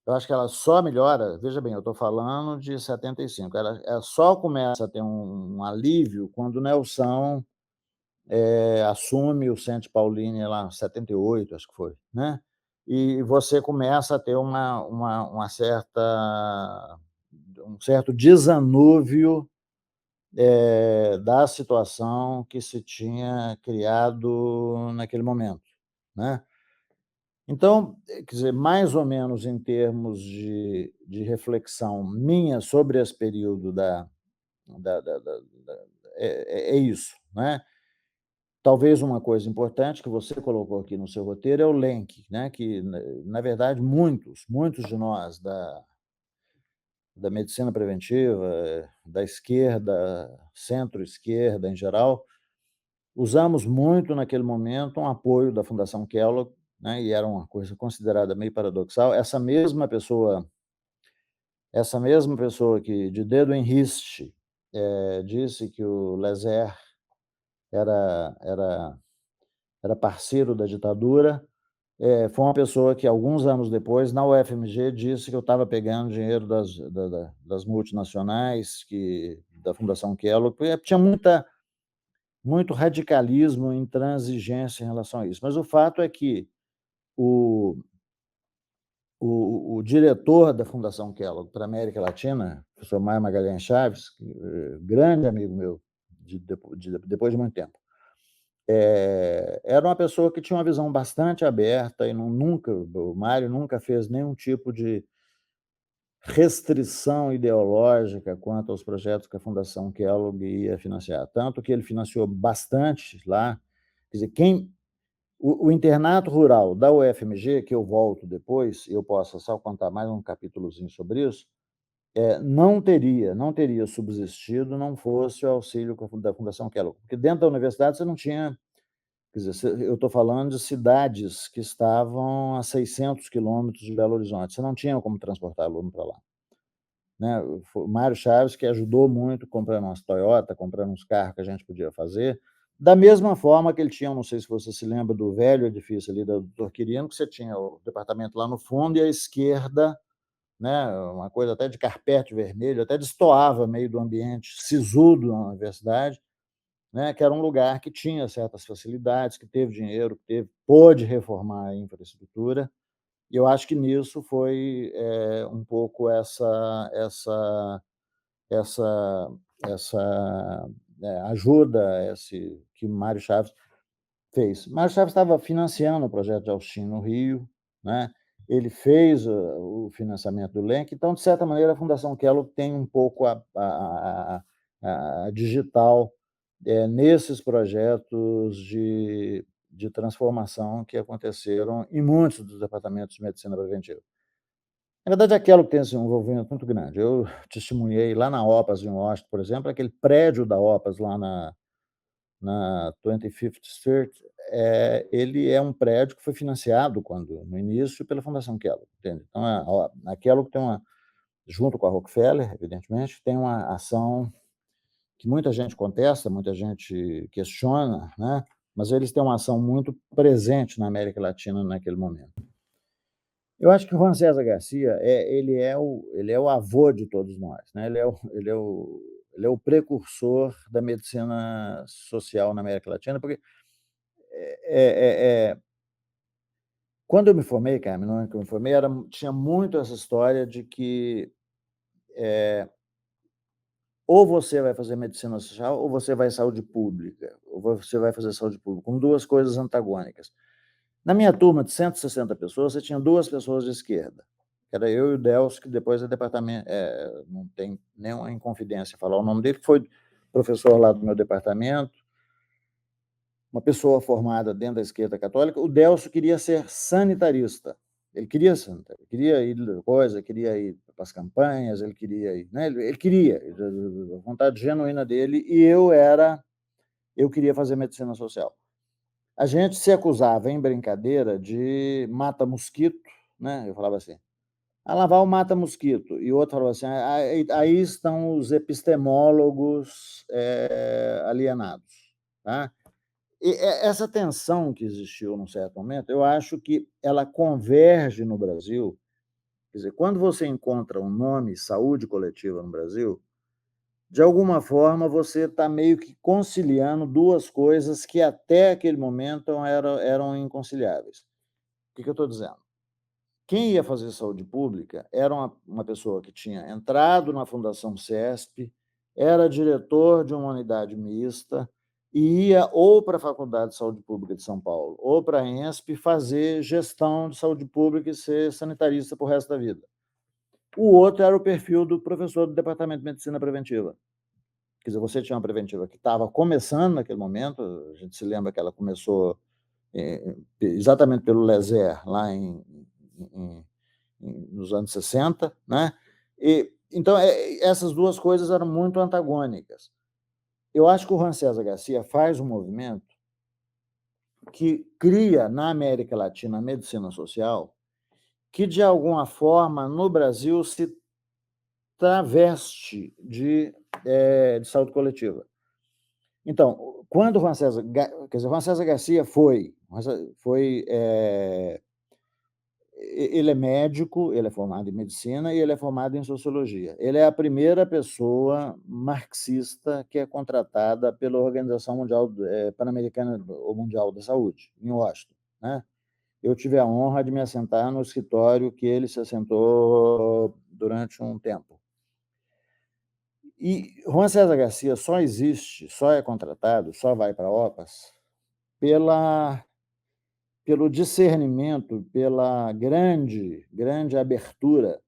Eu acho que ela só melhora, veja bem, eu estou falando de 75, ela só começa a ter um alívio quando o Nelson assume o Centro Paulini lá em 78, acho que foi, né, e você começa a ter uma certa um certo desanúvio, da situação que se tinha criado naquele momento, né. Então, quer dizer, mais ou menos em termos de reflexão minha sobre esse período da é isso, né. Talvez uma coisa importante que você colocou aqui no seu roteiro é o Lenk, né, que na verdade muitos de nós da medicina preventiva, da esquerda, centro-esquerda em geral, usamos muito naquele momento um apoio da Fundação Kellogg, né, e era uma coisa considerada meio paradoxal. Essa mesma pessoa que de dedo em riste, disse que o Lazer era parceiro da ditadura. Foi uma pessoa que, alguns anos depois, na UFMG, disse que eu estava pegando dinheiro das multinacionais, da Fundação Kellogg, porque tinha muito radicalismo, intransigência em relação a isso. Mas o fato é que o o diretor da Fundação Kellogg para a América Latina, o professor Maio Magalhães Chaves, grande amigo meu, depois de muito tempo, era uma pessoa que tinha uma visão bastante aberta e o Mário nunca fez nenhum tipo restrição ideológica quanto aos projetos que a Fundação Kellogg ia financiar, tanto que ele financiou bastante lá. Quer dizer, o internato rural da UFMG, que eu volto depois, eu posso só contar mais um capítulozinho sobre isso, não teria subsistido, não fosse o auxílio da Fundação Kellogg, porque dentro da universidade você não tinha, quer dizer, eu estou falando de cidades que estavam a 600 quilômetros de Belo Horizonte, você não tinha como transportar aluno para lá, né? O Mário Chaves, que ajudou muito comprando umas Toyota, comprando uns carros que a gente podia fazer, da mesma forma que ele tinha, não sei se você se lembra do velho edifício ali do Dr. Quirino, que você tinha o departamento lá no fundo e à esquerda, né, uma coisa até de carpete vermelho, até destoava meio do ambiente sisudo na universidade, né, que era um lugar que tinha certas facilidades, que teve dinheiro, pôde reformar a infraestrutura, e eu acho que nisso foi um pouco essa essa ajuda que Mário Chaves fez. Mário Chaves estava financiando o projeto de Austin no Rio, né? Ele fez o financiamento do LENC, então, de certa maneira, a Fundação Kellogg tem um pouco a digital nesses projetos de transformação que aconteceram em muitos dos departamentos de medicina preventiva. Na verdade, a Kellogg tem um envolvimento muito grande. Eu testemunhei lá na OPAS, em Washington, por exemplo, aquele prédio da OPAS lá na 25th Street, ele é um prédio que foi financiado no início pela Fundação Kellogg, entende? Então, a Kellogg tem junto com a Rockefeller, evidentemente, tem uma ação que muita gente contesta, muita gente questiona, né? Mas eles têm uma ação muito presente na América Latina naquele momento. Eu acho que o Juan César Garcia ele é o avô de todos nós, né? Ele é o precursor da medicina social na América Latina, porque quando eu me formei, Carmen, no ano que eu me formei, tinha muito essa história de que ou você vai fazer medicina social ou você vai saúde pública, ou você vai fazer saúde pública, com duas coisas antagônicas. Na minha turma de 160 pessoas, você tinha duas pessoas de esquerda, que era eu e o Delcio, que depois é departamento, não tem nenhuma inconfidência falar o nome dele, que foi professor lá do meu departamento, uma pessoa formada dentro da esquerda católica. O Delcio queria ser sanitarista. Ele queria ir queria ir para as campanhas, ele queria ir, né? Ele queria, a vontade genuína dele, e eu queria fazer medicina social. A gente se acusava em brincadeira de mata-mosquito, né? Eu falava assim: lá vai o mata-mosquito. E o outro falava assim: aí estão os epistemólogos alienados. Tá? E essa tensão que existiu num certo momento, eu acho que ela converge no Brasil. Quer dizer, quando você encontra um nome saúde coletiva no Brasil, de alguma forma você está meio que conciliando duas coisas que até aquele momento eram inconciliáveis. O que eu estou dizendo? Quem ia fazer saúde pública era uma pessoa que tinha entrado na Fundação CESP, era diretor de uma unidade mista e ia ou para a Faculdade de Saúde Pública de São Paulo ou para a ENSP fazer gestão de saúde pública e ser sanitarista para o resto da vida. O outro era o perfil do professor do Departamento de Medicina Preventiva. Quer dizer, você tinha uma preventiva que estava começando naquele momento, a gente se lembra que ela começou exatamente pelo Lezer, lá nos anos 60, né? Então, essas duas coisas eram muito antagônicas. Eu acho que o Juan César Garcia faz um movimento que cria, na América Latina, a medicina social, que, de alguma forma, no Brasil, se traveste de saúde coletiva. Então, quando o Juan César, Juan César Garcia ele é médico, ele é formado em medicina e ele é formado em sociologia. Ele é a primeira pessoa marxista que é contratada pela Organização Mundial Pan-Americana ou Mundial da Saúde, em Washington, né? Eu tive a honra de me assentar no escritório que ele se assentou durante um tempo. E Juan César Garcia só existe, só é contratado, só vai para a OPAS pelo discernimento, pela grande abertura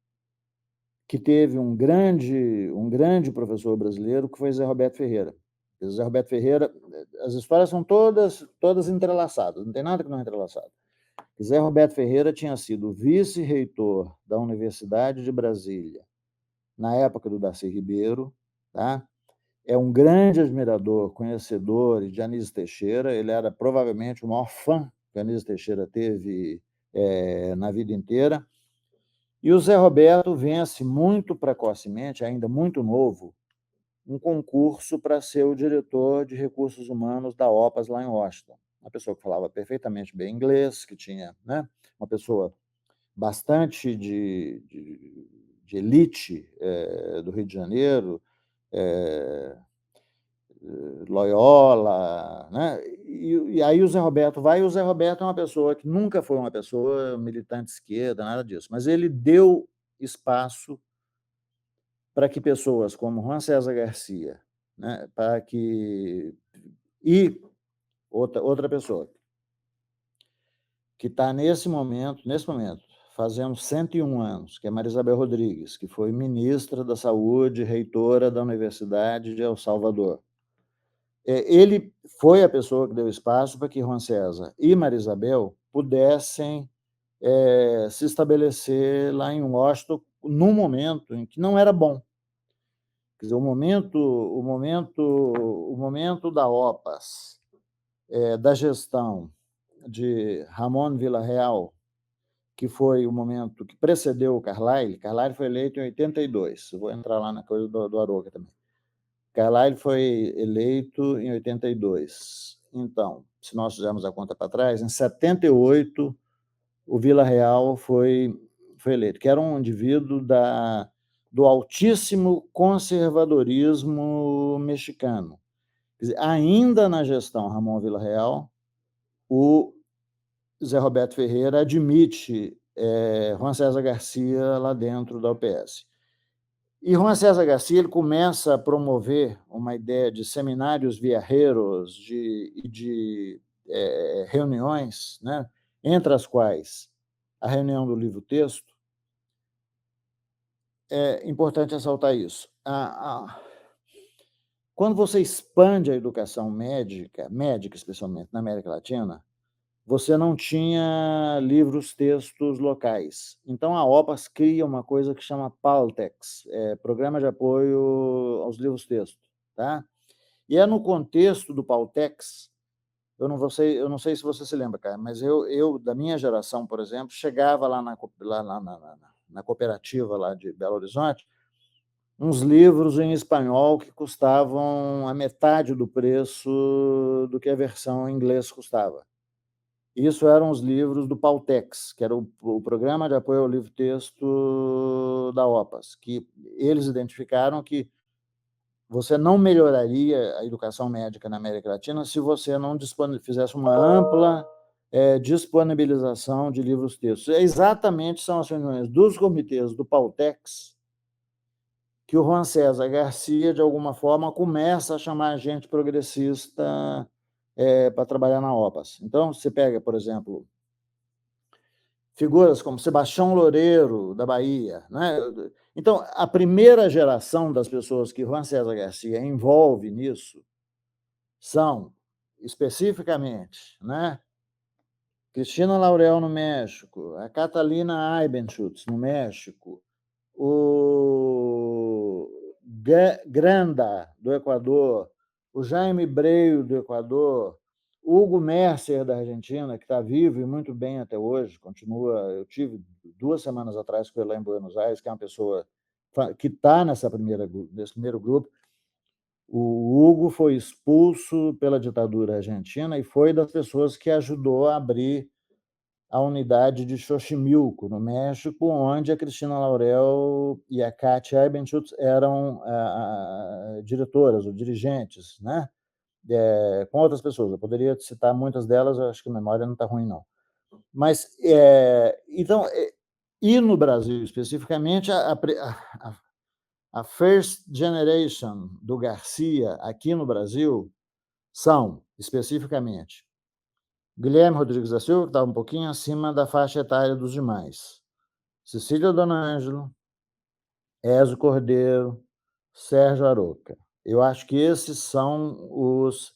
que teve um grande professor brasileiro, que foi Zé Roberto Ferreira. Zé Roberto Ferreira, as histórias são todas entrelaçadas, não tem nada que não é entrelaçado. Zé Roberto Ferreira tinha sido vice-reitor da Universidade de Brasília na época do Darcy Ribeiro, tá? É um grande admirador, conhecedor de Anísio Teixeira. Ele era provavelmente o maior fã que Anísio Teixeira teve na vida inteira. E o Zé Roberto vence muito precocemente, ainda muito novo, um concurso para ser o diretor de recursos humanos da OPAS lá em Washington. Uma pessoa que falava perfeitamente bem inglês, que tinha, né, uma pessoa bastante de elite do Rio de Janeiro, Loyola, né? E aí o Zé Roberto vai, e o Zé Roberto é uma pessoa que nunca foi uma pessoa militante de esquerda, nada disso, mas ele deu espaço para que pessoas como Juan César Garcia, né, para que e outra pessoa que está nesse momento, fazendo 101 anos, que é Maria Isabel Rodrigues, que foi ministra da Saúde, reitora da Universidade de El Salvador. Ele foi a pessoa que deu espaço para que Juan César e Maria Isabel pudessem se estabelecer lá em Washington num momento em que não era bom. Quer dizer, o momento da OPAS, da gestão de Ramon Villarreal, que foi o momento que precedeu o Carlyle. Carlyle foi eleito em 82. Eu vou entrar lá na coisa do Aroca também. Carlyle foi eleito em 82. Então, se nós fizermos a conta para trás, em 78, o Villarreal foi eleito, que era um indivíduo do altíssimo conservadorismo mexicano. Quer dizer, ainda na gestão Ramon Villarreal, o Zé Roberto Ferreira admite Juan César Garcia lá dentro da UPS. E Juan César Garcia ele começa a promover uma ideia de seminários viajeros, de reuniões, né, entre as quais a reunião do livro-texto. É importante ressaltar isso. Quando você expande a educação médica especialmente na América Latina, você não tinha livros-textos locais. Então, a OPAS cria uma coisa que chama PALTEX, Programa de Apoio aos Livros-Textos. Tá? E é no contexto do PALTEX, eu não sei se você se lembra, cara, mas eu da minha geração, por exemplo, chegava lá na cooperativa lá de Belo Horizonte, uns livros em espanhol que custavam a metade do preço do que a versão em inglês custava. Isso eram os livros do Pautex, que era o Programa de Apoio ao Livro-Texto da OPAS, que eles identificaram que você não melhoraria a educação médica na América Latina se você não fizesse uma ampla disponibilização de livros-textos. Exatamente são as reuniões dos comitês do Pautex que o Juan César Garcia, de alguma forma, começa a chamar gente progressista para trabalhar na OPAS. Então, você pega, por exemplo, figuras como Sebastião Loureiro, da Bahia. Né? Então, a primeira geração das pessoas que Juan César Garcia envolve nisso são, especificamente, né, Cristina Laurel, no México, a Catalina Eibenschutz, no México, o Granda, do Equador, o Jaime Breio, do Equador, Hugo Mercer, da Argentina, que está vivo e muito bem até hoje, continua. Eu tive 2 semanas atrás com ele lá em Buenos Aires, que é uma pessoa que está nesse primeiro grupo. O Hugo foi expulso pela ditadura argentina e foi das pessoas que ajudou a abrir a unidade de Xochimilco, no México, onde a Cristina Laurel e a Kátia Eibenschutz eram diretoras ou dirigentes, né? Com outras pessoas. Eu poderia citar muitas delas, eu acho que a memória não está ruim, não. Mas, então, e no Brasil, especificamente, a First Generation do Garcia, aqui no Brasil, são, especificamente, Guilherme Rodrigues da Silva, que estava um pouquinho acima da faixa etária dos demais. Cecília Donangelo, Ézio Cordeiro, Sérgio Aroca. Eu acho que esses são os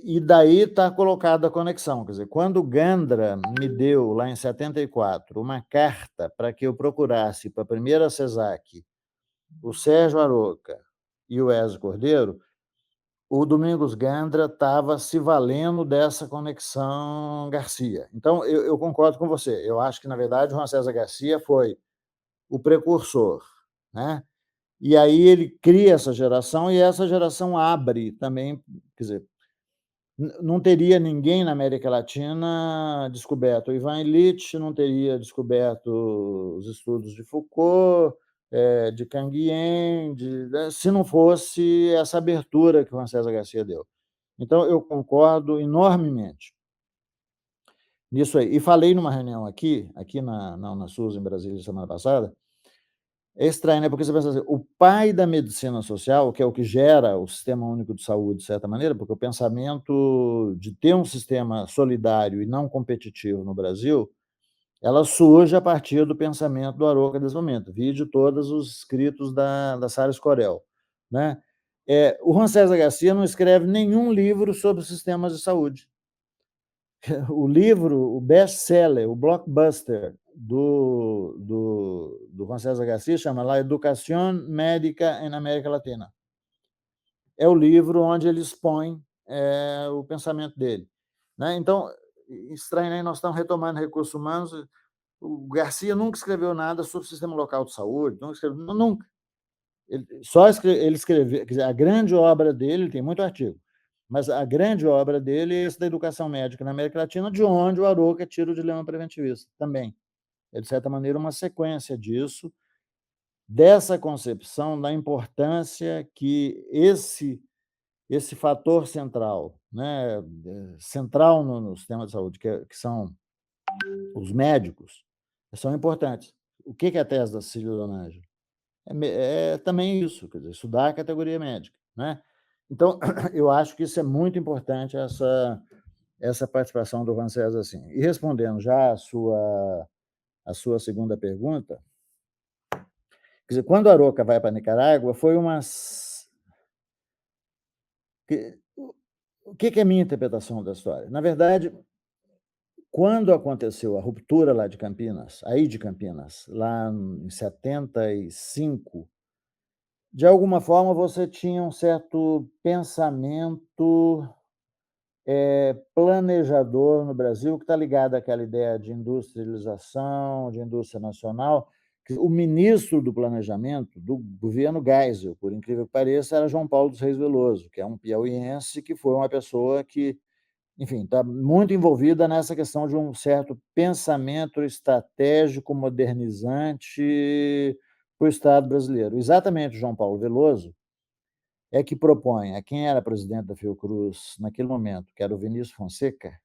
e daí está colocada a conexão, quer dizer, quando o Gandra me deu, lá em 74, uma carta para que eu procurasse para a primeira CESAC o Sérgio Aroca e o Ézio Cordeiro, o Domingos Gandra estava se valendo dessa conexão Garcia. Então, eu concordo com você, eu acho que, na verdade, o Juan César Garcia foi o precursor, né? E aí ele cria essa geração e essa geração abre também, quer dizer, não teria ninguém na América Latina descoberto o Ivan Illich, não teria descoberto os estudos de Foucault, de Canguien, se não fosse essa abertura que o Juan César Garcia deu. Então, eu concordo enormemente nisso aí. E falei numa reunião aqui na Unasus, em Brasília, semana passada. É estranho, né? Porque você pensa assim, o pai da medicina social, que é o que gera o Sistema Único de Saúde, de certa maneira, porque o pensamento de ter um sistema solidário e não competitivo no Brasil, ela surge a partir do pensamento do Aroca desse momento. Vide todos os escritos da Sara Escorel, né? O Juan César Garcia não escreve nenhum livro sobre sistemas de saúde. O livro, o best-seller, o blockbuster do Juan César Garcia chama La Educación Médica en América Latina. É o livro onde ele expõe o pensamento dele, né? Então, estranho, né? Nós estamos retomando recursos humanos. O Garcia nunca escreveu nada sobre o sistema local de saúde, nunca. Ele escreveu, quer dizer, a grande obra dele, tem muito artigo, mas a grande obra dele é essa da educação médica na América Latina, de onde o Aroca tira o dilema preventivista também. É, de certa maneira, uma sequência disso, dessa concepção da importância que esse fator central, né, central no sistema de saúde, que são os médicos, são importantes. O que é a tese da Cecília Donaggio? É também isso, quer dizer, estudar a categoria médica, né? Então, eu acho que isso é muito importante, essa participação do Juan César, assim. E respondendo já a sua segunda pergunta, quer dizer, quando a Aroca vai para a Nicarágua, foi umas... O que é a minha interpretação da história? Na verdade, quando aconteceu a ruptura lá de Campinas, aí de Campinas, lá em 75, de alguma forma você tinha um certo pensamento planejador no Brasil, que está ligado àquela ideia de industrialização, de indústria nacional. O ministro do planejamento do governo Geisel, por incrível que pareça, era João Paulo dos Reis Veloso, que é um piauiense que foi uma pessoa que, enfim, está muito envolvida nessa questão de um certo pensamento estratégico modernizante para o Estado brasileiro. Exatamente, João Paulo Veloso é que propõe a quem era presidente da Fiocruz naquele momento, que era o Vinícius Fonseca,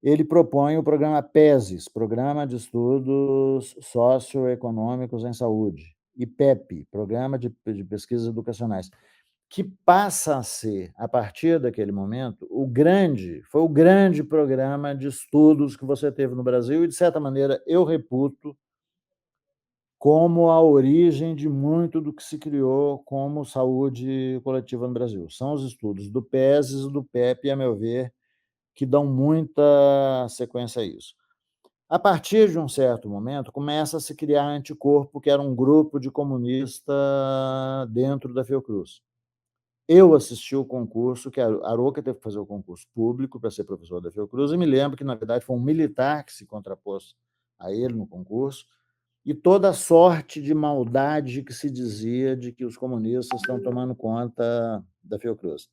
ele propõe o programa PESES, Programa de Estudos Socioeconômicos em Saúde, e PEP, Programa de Pesquisas Educacionais, que passa a ser, a partir daquele momento, foi o grande programa de estudos que você teve no Brasil, e, de certa maneira, eu reputo como a origem de muito do que se criou como saúde coletiva no Brasil. São os estudos do PESES e do PEP, a meu ver, que dão muita sequência a isso. A partir de um certo momento, começa a se criar anticorpo, que era um grupo de comunista dentro da Fiocruz. Eu assisti o concurso, que a Aroca teve que fazer o concurso público para ser professor da Fiocruz, e me lembro que, na verdade, foi um militar que se contrapôs a ele no concurso, e toda a sorte de maldade que se dizia de que os comunistas estão tomando conta da Fiocruz.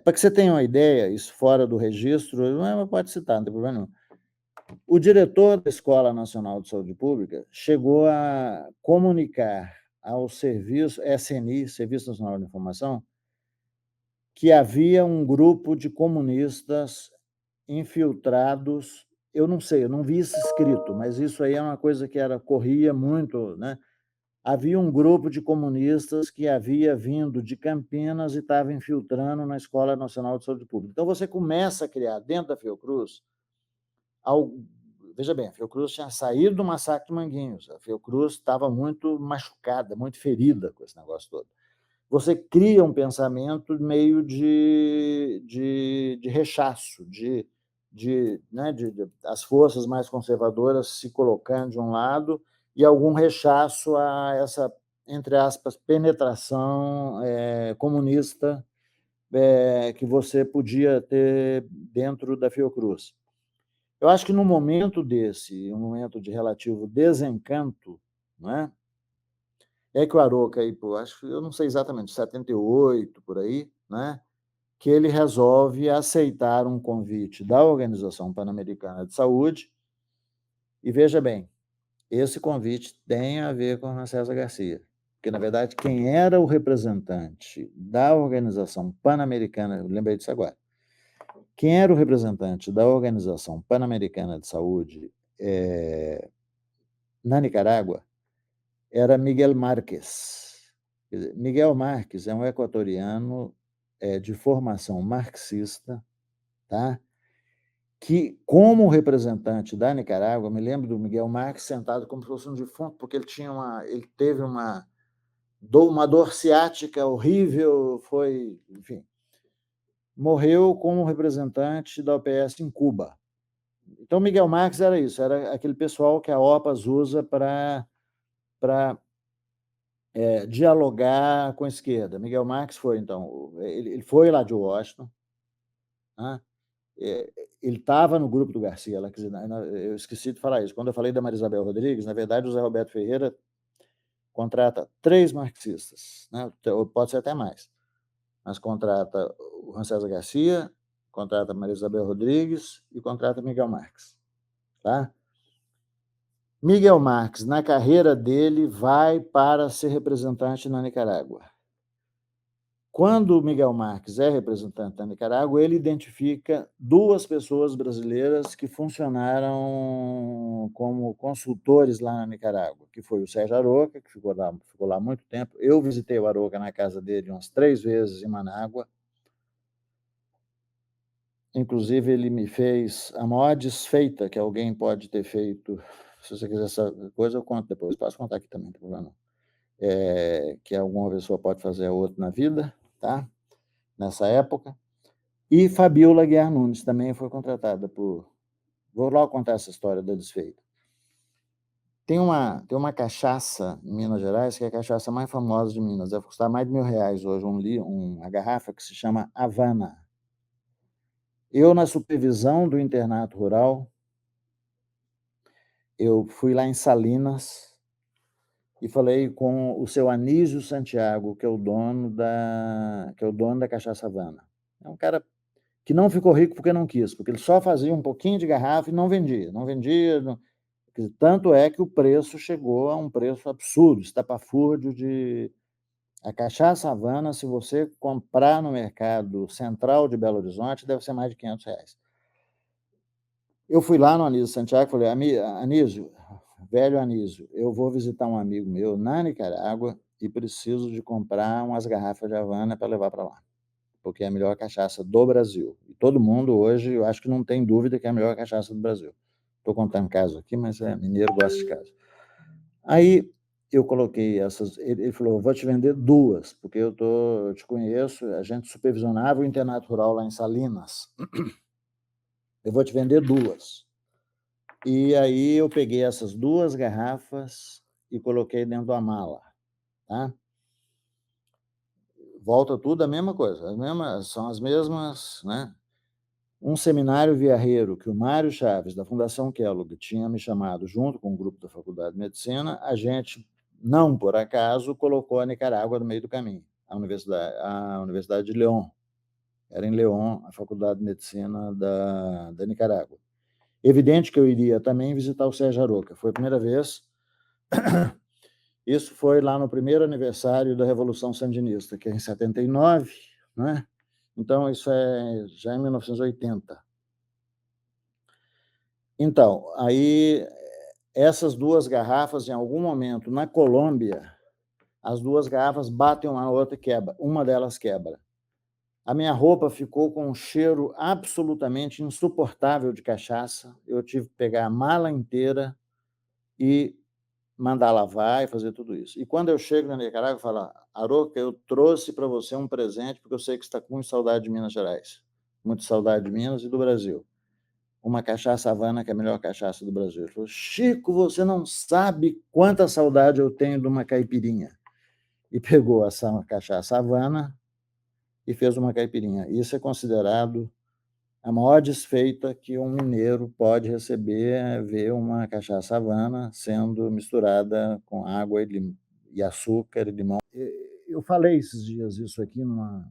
Para que você tenha uma ideia, isso fora do registro, não pode citar, não tem problema nenhum. O diretor da Escola Nacional de Saúde Pública chegou a comunicar ao serviço SNI, Serviço Nacional de Informação, que havia um grupo de comunistas infiltrados. Eu não sei, eu não vi isso escrito, mas isso aí é uma coisa que corria muito, né? Havia um grupo de comunistas que havia vindo de Campinas e estava infiltrando na Escola Nacional de Saúde Pública. Então, você começa a criar, dentro da Fiocruz, veja bem, a Fiocruz tinha saído do massacre de Manguinhos, a Fiocruz estava muito machucada, muito ferida com esse negócio todo. Você cria um pensamento meio de rechaço, as forças mais conservadoras se colocando de um lado e algum rechaço a essa, entre aspas, penetração comunista que você podia ter dentro da Fiocruz. Eu acho que num momento desse, um momento de relativo desencanto, não é que o Aroca, aí, acho, eu não sei exatamente, 78, por aí, né, que ele resolve aceitar um convite da Organização Pan-Americana de Saúde, e veja bem, esse convite tem a ver com a César Garcia, porque, na verdade, quem era o representante da Organização Pan-Americana, eu lembrei disso agora, quem era o representante da Organização Pan-Americana de Saúde na Nicarágua era Miguel Márquez. Miguel Márquez é um equatoriano de formação marxista, tá? Que, como representante da Nicarágua, me lembro do Miguel Márquez sentado como se fosse um defunto, porque ele teve uma dor ciática horrível, enfim, morreu como representante da OPS em Cuba. Então, Miguel Marques era isso, era aquele pessoal que a OPAS usa para dialogar com a esquerda. Miguel Marques foi, então, ele foi lá de Washington, né? Ele estava no grupo do Garcia, eu esqueci de falar isso. Quando eu falei da Maria Isabel Rodrigues, na verdade, o Zé Roberto Ferreira contrata 3 marxistas, né? Pode ser até mais, mas contrata o Juan César Garcia, contrata a Maria Isabel Rodrigues e contrata Miguel Marques. Tá? Miguel Marques, na carreira dele, vai para ser representante na Nicarágua. Quando o Miguel Marques é representante da Nicarágua, ele identifica 2 pessoas brasileiras que funcionaram como consultores lá na Nicarágua, que foi o Sérgio Aroca, que ficou lá muito tempo. Eu visitei o Aroca na casa dele umas 3 vezes em Manágua. Inclusive, ele me fez a maior desfeita que alguém pode ter feito. Se você quiser essa coisa, eu conto depois. Posso contar aqui também, não tem problema não. Que alguma pessoa pode fazer a outra na vida, tá? Nessa época. E Fabiola Guiar Nunes também foi contratada por... Vou logo contar essa história da desfeita. Tem uma cachaça em Minas Gerais, que é a cachaça mais famosa de Minas. Deve custar mais de R$1.000 hoje, uma garrafa que se chama Havana. Eu, na supervisão do internato rural, eu fui lá em Salinas e falei com o seu Anísio Santiago, que é o dono da Cachaça Havana. É um cara que não ficou rico porque não quis, porque ele só fazia um pouquinho de garrafa e não vendia. Tanto é que o preço chegou a um preço absurdo, estapafúrdio de... A Cachaça Havana, se você comprar no mercado central de Belo Horizonte, deve ser mais de R$500. Eu fui lá no Anísio Santiago e falei, Anísio, velho Anísio, eu vou visitar um amigo meu na Nicarágua e preciso de comprar umas garrafas de Havana para levar para lá, porque é a melhor cachaça do Brasil. E todo mundo hoje, eu acho que não tem dúvida que é a melhor cachaça do Brasil. Estou contando caso aqui, mas mineiro gosta de caso. Aí eu coloquei essas, ele falou, vou te vender 2, porque eu te conheço, a gente supervisionava o internato rural lá em Salinas. Eu vou te vender 2. E aí eu peguei essas 2 garrafas e coloquei dentro da mala, tá? Volta tudo a mesma coisa, são as mesmas, né? Um seminário viarreiro que o Mário Chaves, da Fundação Kellogg, tinha me chamado junto com o grupo da Faculdade de Medicina, a gente, não por acaso, colocou a Nicarágua no meio do caminho, a Universidade de León. Era em León, a Faculdade de Medicina da Nicarágua. Evidente que eu iria também visitar o Sérgio Aroca. Foi a primeira vez. Isso foi lá no primeiro aniversário da Revolução Sandinista, que é em 79, né? Então, isso já em 1980. Então, aí, essas 2 garrafas, em algum momento, na Colômbia, as 2 garrafas batem uma na outra e quebra. Uma delas quebra. A minha roupa ficou com um cheiro absolutamente insuportável de cachaça. Eu tive que pegar a mala inteira e mandar lavar e fazer tudo isso. E quando eu chego na Nicarágua, eu falo: Aroca, eu trouxe para você um presente, porque eu sei que você está com muita saudade de Minas Gerais, muita saudade de Minas e do Brasil. Uma cachaça Havana, que é a melhor cachaça do Brasil. Ele falou: Chico, você não sabe quanta saudade eu tenho de uma caipirinha. E pegou essa cachaça Havana e fez uma caipirinha. Isso é considerado a maior desfeita que um mineiro pode receber, é ver uma cachaça Havana sendo misturada com água e açúcar e limão. Eu falei esses dias isso aqui numa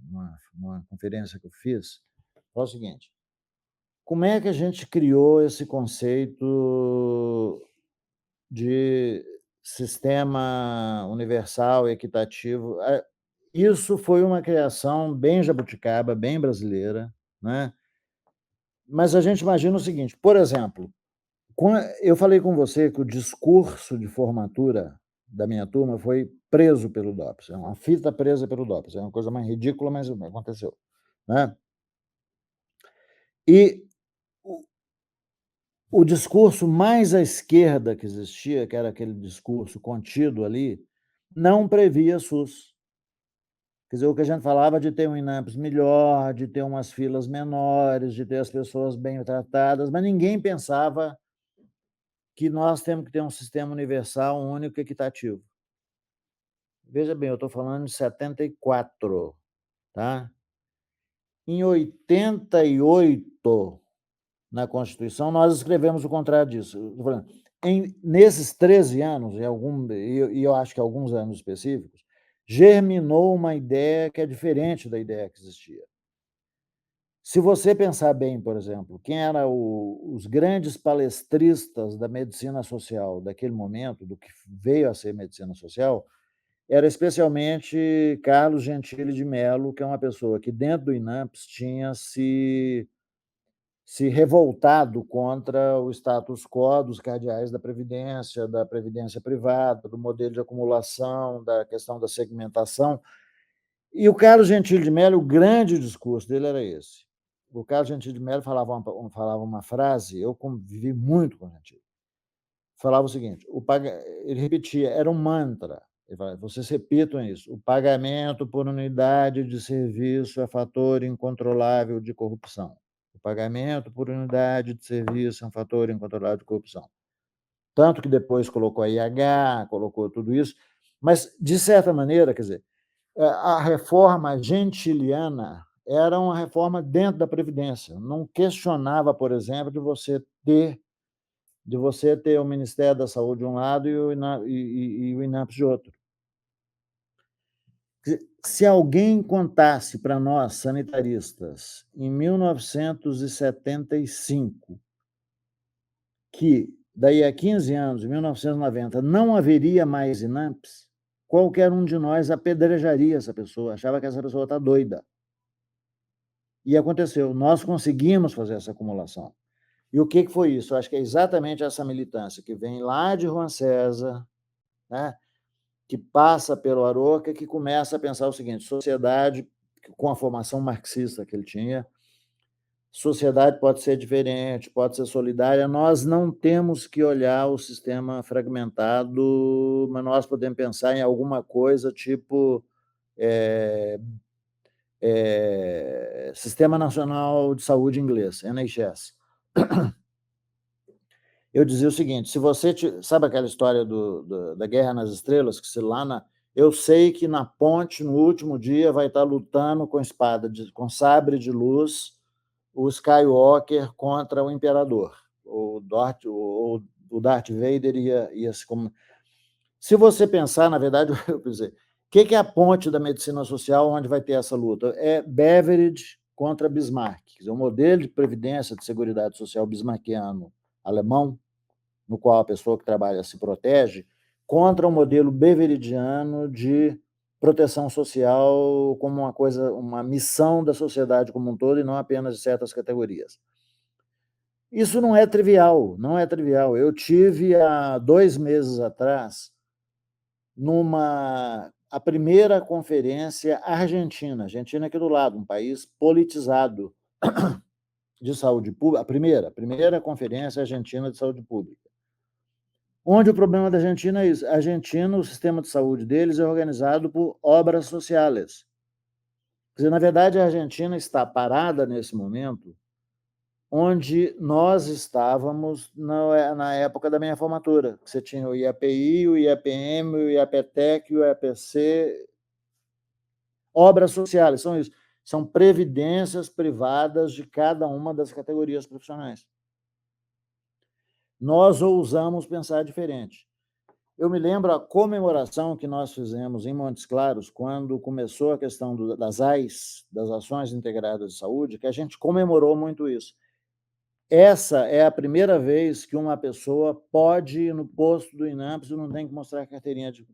conferência que eu fiz. É o seguinte: como é que a gente criou esse conceito de sistema universal e equitativo? Isso foi uma criação bem jabuticaba, bem brasileira, né? Mas a gente imagina o seguinte, por exemplo, eu falei com você que o discurso de formatura da minha turma foi preso pelo DOPS, é uma fita presa pelo DOPS, é uma coisa mais ridícula, mas aconteceu, né? E o discurso mais à esquerda que existia, que era aquele discurso contido ali, não previa SUS. Quer dizer, o que a gente falava de ter um INAMPS melhor, de ter umas filas menores, de ter as pessoas bem tratadas, mas ninguém pensava que nós temos que ter um sistema universal, único e equitativo. Veja bem, eu estou falando de 74, tá? Em 88, na Constituição, nós escrevemos o contrário disso. Nesses 13 anos, e eu acho que alguns anos específicos, germinou uma ideia que é diferente da ideia que existia. Se você pensar bem, por exemplo, quem eram os grandes palestristas da medicina social daquele momento, do que veio a ser medicina social, era especialmente Carlos Gentili de Mello, que é uma pessoa que, dentro do INAMPS, tinha se revoltado contra o status quo dos cardeais da previdência privada, do modelo de acumulação, da questão da segmentação. E o Carlos Gentili de Mello, o grande discurso dele era esse. O Carlos Gentili de Mello falava uma frase, eu convivi muito com o Gentili. Falava o seguinte, ele repetia, era um mantra. Ele falava, vocês repitam isso, o pagamento por unidade de serviço é fator incontrolável de corrupção. O pagamento por unidade de serviço é um fator incontrolável de corrupção. Tanto que depois colocou a IH, colocou tudo isso, mas, de certa maneira, quer dizer, a reforma gentiliana era uma reforma dentro da Previdência. Não questionava, por exemplo, de você ter o Ministério da Saúde de um lado e o INAMPS de outro. Se alguém contasse para nós, sanitaristas, em 1975, que daí a 15 anos, em 1990, não haveria mais INAMPS, qualquer um de nós apedrejaria essa pessoa, achava que essa pessoa está doida. E aconteceu, nós conseguimos fazer essa acumulação. E o que foi isso? Eu acho que é exatamente essa militância que vem lá de Juan César, né, que passa pelo Aroca, que começa a pensar o seguinte, sociedade, com a formação marxista que ele tinha, sociedade pode ser diferente, pode ser solidária, nós não temos que olhar o sistema fragmentado, mas nós podemos pensar em alguma coisa tipo Sistema Nacional de Saúde inglês, NHS. Eu dizia o seguinte, se você... Sabe aquela história da Guerra nas Estrelas, que se lá eu sei que na ponte, no último dia, vai estar lutando com com sabre de luz, o Skywalker contra o Imperador. O Darth Vader ia se... Se você pensar, na verdade, eu pensei, o que é a ponte da medicina social onde vai ter essa luta? É Beveridge contra Bismarck. Quer dizer, o modelo de previdência de seguridade social bismarckiano alemão, no qual a pessoa que trabalha se protege, contra o modelo beveridiano de proteção social como uma missão da sociedade como um todo e não apenas de certas categorias. Isso não é trivial, não é trivial. Eu tive, há 2 meses atrás, a primeira conferência argentina aqui do lado, um país politizado de saúde pública, a primeira conferência argentina de saúde pública. Onde o problema da Argentina é isso. A Argentina, o sistema de saúde deles é organizado por obras sociais. Quer dizer, na verdade, a Argentina está parada nesse momento onde nós estávamos na época da minha formatura. Você tinha o IAPI, o IAPM, o IAPTEC, o IAPC, obras sociais, são isso. São previdências privadas de cada uma das categorias profissionais. Nós ousamos pensar diferente. Eu me lembro a comemoração que nós fizemos em Montes Claros, quando começou a questão das AIS, das Ações Integradas de Saúde, que a gente comemorou muito isso. Essa é a primeira vez que uma pessoa pode ir no posto do INAMPS e não tem que mostrar carteirinha. Quer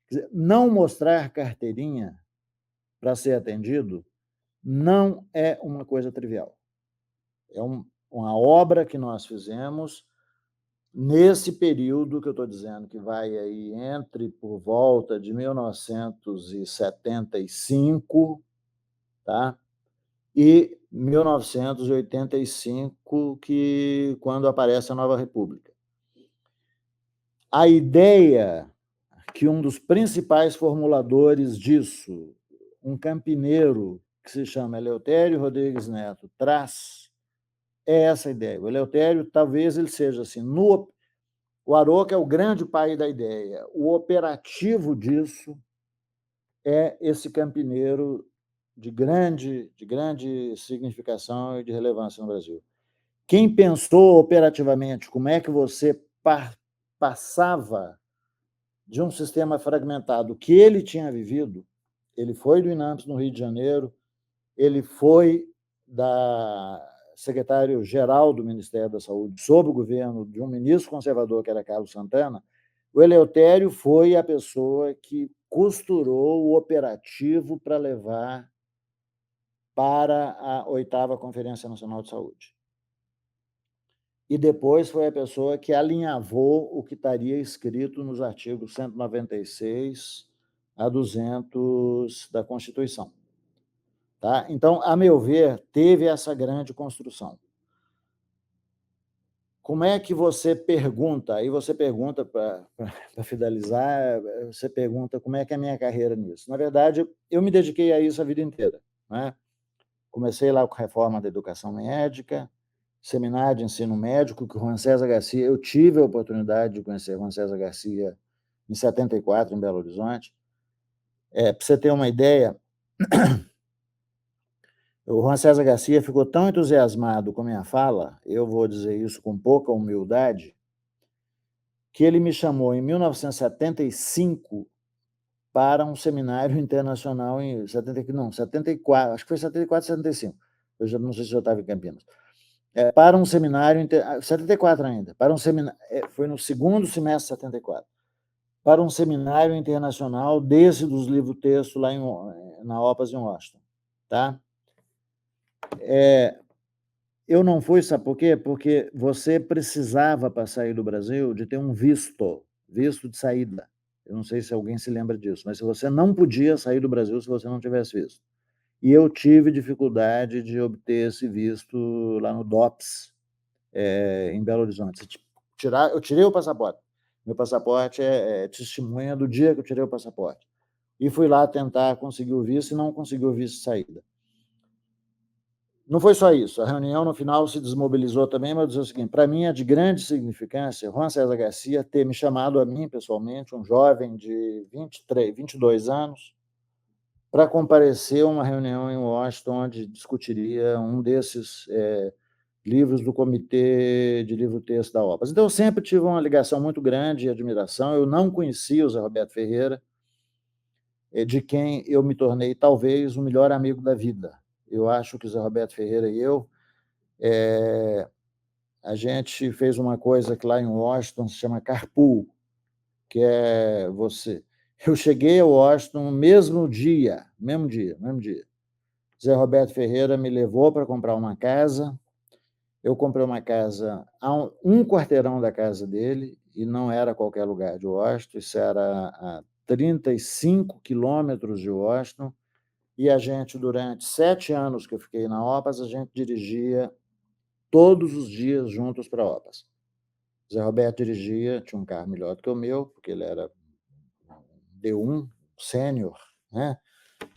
dizer, não mostrar carteirinha para ser atendido não é uma coisa trivial. É uma obra que nós fizemos nesse período que eu estou dizendo, que vai aí entre por volta de 1975, tá? E 1985, quando aparece a Nova República. A ideia que um dos principais formuladores disso, um campineiro que se chama Eleutério Rodrigues Neto, traz é essa ideia. O Eleutério, talvez ele seja assim, o Aroca é o grande pai da ideia. O operativo disso é esse campineiro de grande significação e de relevância no Brasil. Quem pensou operativamente como é que você passava de um sistema fragmentado que ele tinha vivido, ele foi do INAMPS no Rio de Janeiro, ele foi secretário-geral do Ministério da Saúde, sob o governo de um ministro conservador, que era Carlos Santana. O Eleutério foi a pessoa que costurou o operativo para levar para a 8ª Conferência Nacional de Saúde. E depois foi a pessoa que alinhavou o que estaria escrito nos artigos 196 a 200 da Constituição. Tá? Então, a meu ver, teve essa grande construção. Como é que você pergunta? Aí você pergunta, para finalizar, você pergunta como é que é a minha carreira nisso. Na verdade, eu me dediquei a isso a vida inteira. Né? Comecei lá com a reforma da educação médica, seminário de ensino médico, que o Juan César Garcia, eu tive a oportunidade de conhecer o Juan César Garcia em 74, em Belo Horizonte. Para você ter uma ideia, o Juan César Garcia ficou tão entusiasmado com a minha fala, eu vou dizer isso com pouca humildade, que ele me chamou em 1975 para um seminário internacional em 74, acho que foi 74, 75. Eu já não sei se eu estava em Campinas. Para um seminário, 74 ainda, para um seminário, foi no segundo semestre de 74, para um seminário internacional desse dos livros-texto lá na OPAS em Washington. Tá? Eu não fui, sabe por quê? Porque você precisava, para sair do Brasil, de ter um visto de saída. Eu não sei se alguém se lembra disso, mas você não podia sair do Brasil se você não tivesse visto. E eu tive dificuldade de obter esse visto lá no DOPS, em Belo Horizonte. Eu tirei o passaporte. Meu passaporte é testemunha do dia que eu tirei o passaporte. E fui lá tentar conseguir o visto e não consegui o visto de saída. Não foi só isso. A reunião, no final, se desmobilizou também, mas eu dizer o seguinte, para mim é de grande significância Juan César Garcia ter me chamado a mim, pessoalmente, um jovem de 22 anos, para comparecer a uma reunião em Washington, onde discutiria um desses livros do Comitê de Livro-Texto da OPAS. Então, eu sempre tive uma ligação muito grande e admiração. Eu não conhecia o Zé Roberto Ferreira, de quem eu me tornei, talvez, o melhor amigo da vida. Eu acho que o Zé Roberto Ferreira e eu, a gente fez uma coisa que lá em Washington se chama carpool, que é você. Eu cheguei a Washington no mesmo dia. Zé Roberto Ferreira me levou para comprar uma casa. Eu comprei uma casa a um quarteirão da casa dele, e não era qualquer lugar de Washington, isso era a 35 quilômetros de Washington, e a gente, durante 7 anos que eu fiquei na OPAS, a gente dirigia todos os dias juntos para a OPAS. Zé Roberto dirigia, tinha um carro melhor do que o meu, porque ele era D1, sênior, né?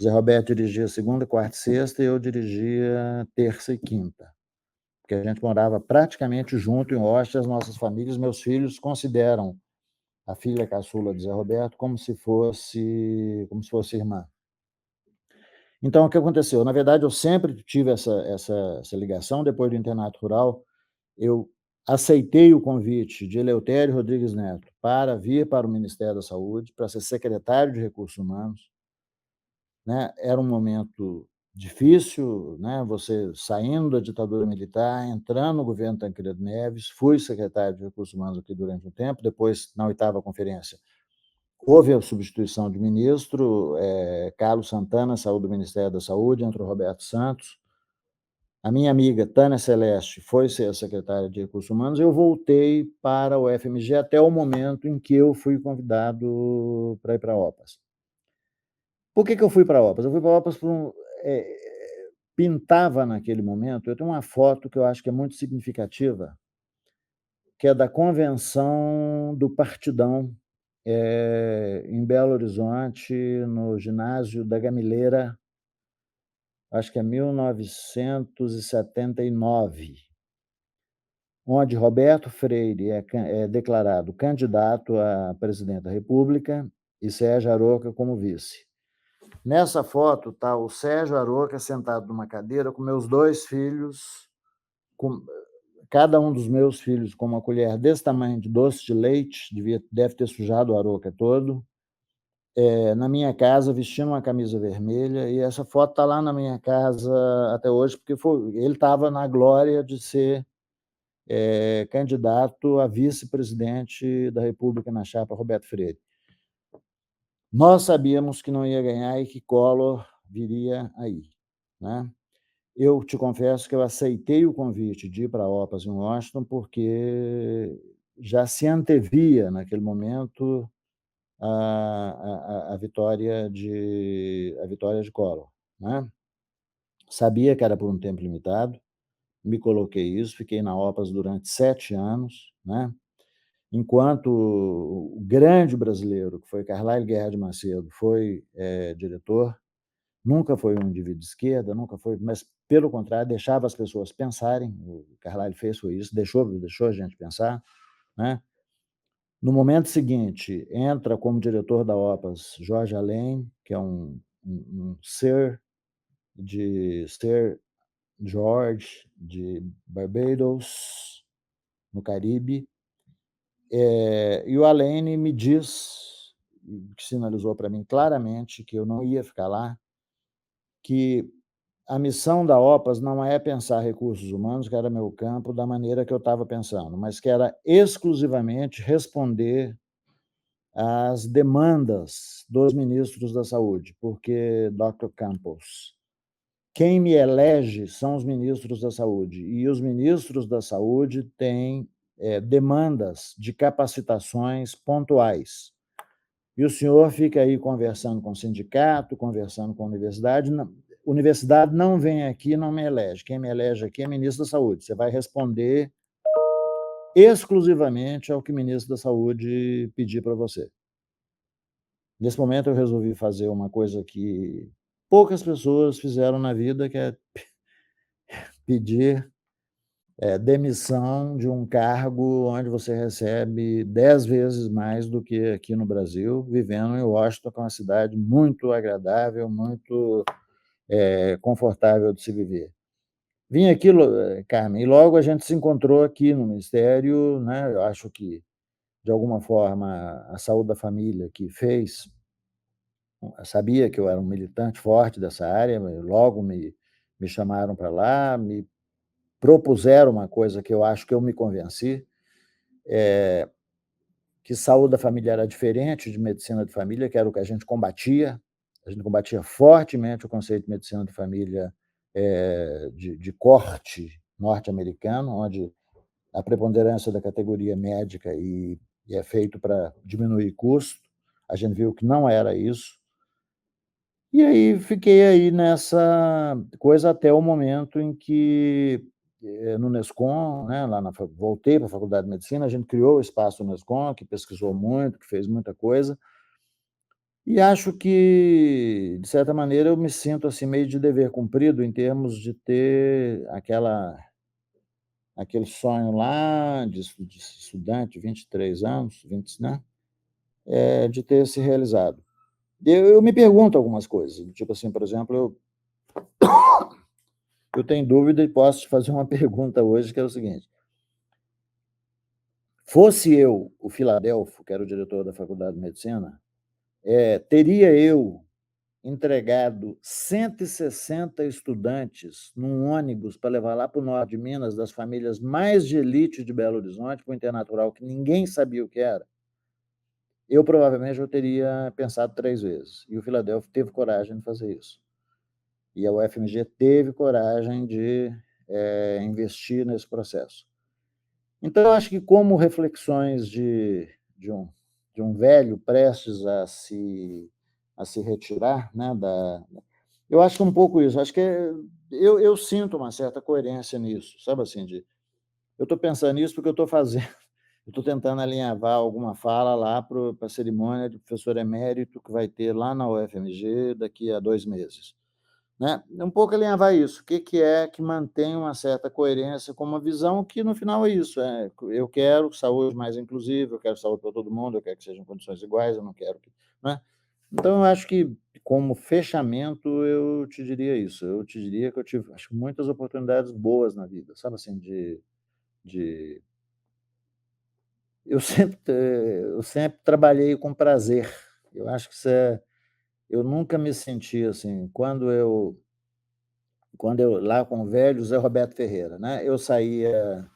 Zé Roberto dirigia segunda, quarta e sexta, e eu dirigia terça e quinta, porque a gente morava praticamente junto em Washington. As nossas famílias, meus filhos consideram a filha caçula de Zé Roberto como se fosse irmã. Então, o que aconteceu? Na verdade, eu sempre tive essa ligação. Depois do internato rural, eu aceitei o convite de Eleutério Rodrigues Neto para vir para o Ministério da Saúde, para ser secretário de Recursos Humanos, né? Era um momento difícil, né? Você saindo da ditadura militar, entrando no governo Tancredo Neves. Fui secretário de Recursos Humanos aqui durante um tempo. Depois, na 8ª conferência, houve a substituição de ministro. Carlos Santana saiu do Ministério da Saúde, entrou Roberto Santos. A minha amiga Tânia Celeste foi ser a secretária de Recursos Humanos. Eu voltei para o FMG até o momento em que eu fui convidado para ir para a OPAS. Por que eu fui para a OPAS? Eu fui para a OPAS por pintava naquele momento. Eu tenho uma foto que eu acho que é muito significativa, que é da convenção do Partidão, em Belo Horizonte, no ginásio da Gamileira, acho que é 1979, onde Roberto Freire é declarado candidato a presidente da República e Sérgio Aroca como vice. Nessa foto está o Sérgio Aroca sentado numa cadeira com meus 2 filhos, cada um dos meus filhos com uma colher desse tamanho de doce de leite, deve ter sujado o Aroca todo, na minha casa, vestindo uma camisa vermelha. E essa foto está lá na minha casa até hoje, porque ele estava na glória de ser candidato a vice-presidente da República na chapa Roberto Freire. Nós sabíamos que não ia ganhar e que Collor viria aí, né? Eu te confesso que eu aceitei o convite de ir para a OPAS em Washington, porque já se antevia, naquele momento, a vitória de Collor, né? Sabia que era por um tempo limitado, me coloquei isso, fiquei na OPAS durante 7 anos, né? Enquanto o grande brasileiro, que foi Carlyle Guerra de Macedo, foi diretor, nunca foi um indivíduo de esquerda, nunca foi, mas, pelo contrário, deixava as pessoas pensarem. O Carlyle foi isso, deixou a gente pensar, né? No momento seguinte, entra como diretor da OPAS Jorge Allen, que é um Sir George de Barbados, no Caribe. E o Allen me sinalizou para mim claramente que eu não ia ficar lá, que a missão da OPAS não é pensar recursos humanos, que era meu campo, da maneira que eu estava pensando, mas que era exclusivamente responder às demandas dos ministros da saúde, porque, Dr. Campos, quem me elege são os ministros da saúde, e os ministros da saúde têm demandas de capacitações pontuais. E o senhor fica aí conversando com o sindicato, conversando com a universidade. Universidade não vem aqui, não me elege. Quem me elege aqui é ministro da Saúde. Você vai responder exclusivamente ao que o ministro da Saúde pedir para você. Nesse momento, eu resolvi fazer uma coisa que poucas pessoas fizeram na vida, que é pedir demissão de um cargo onde você recebe 10 vezes mais do que aqui no Brasil, vivendo em Washington, que é uma cidade muito agradável, muito confortável de se viver. Vim aqui, Carmen, e logo a gente se encontrou aqui no Ministério, né? Eu acho que, de alguma forma, a Saúde da Família que fez, sabia que eu era um militante forte dessa área, logo me chamaram para lá, me propuseram uma coisa que eu acho que eu me convenci, que saúde da família era diferente de medicina de família, que era o que a gente combatia. A gente combatia fortemente o conceito de medicina de família de corte norte-americano, onde a preponderância da categoria médica é feito para diminuir custo. a gente viu que não era isso. E aí fiquei aí nessa coisa até o momento em que, no Nescom, né, lá na fa voltei para a faculdade de medicina, a gente criou o espaço Nescom, que pesquisou muito, que fez muita coisa, e acho que, de certa maneira, eu me sinto, assim, meio de dever cumprido em termos de ter aquele sonho lá de estudante, 23 anos, 20, né, de ter se realizado. Eu me pergunto algumas coisas, tipo assim, por exemplo, eu tenho dúvida e posso te fazer uma pergunta hoje, que é o seguinte: fosse eu o Filadelfo, que era o diretor da faculdade de medicina, teria eu entregado 160 estudantes num ônibus para levar lá para o norte de Minas, das famílias mais de elite de Belo Horizonte, para o internatural, que ninguém sabia o que era? Eu provavelmente eu teria pensado 3 vezes, e o Filadelfo teve coragem de fazer isso. E a UFMG teve coragem de, investir nesse processo. Então, eu acho que, como reflexões de um velho prestes a se retirar, né, eu acho que um pouco isso, acho que eu sinto uma certa coerência nisso, sabe, assim, eu estou pensando nisso porque eu estou fazendo eu estou tentando alinhavar alguma fala lá para a cerimônia de professor emérito que vai ter lá na UFMG daqui a 2 meses. Né, um pouco alinhavar isso, o que que é que mantém uma certa coerência com uma visão que no final é isso, eu quero saúde mais inclusiva, eu quero saúde para todo mundo, eu quero que sejam condições iguais, eu não quero que, né. Então eu acho que, como fechamento, eu te diria isso, eu te diria que eu tive, acho que muitas oportunidades boas na vida, sabe, assim, de eu sempre trabalhei com prazer, eu acho que isso eu nunca me senti assim, quando eu lá com o velho Zé Roberto Ferreira, né, eu saía,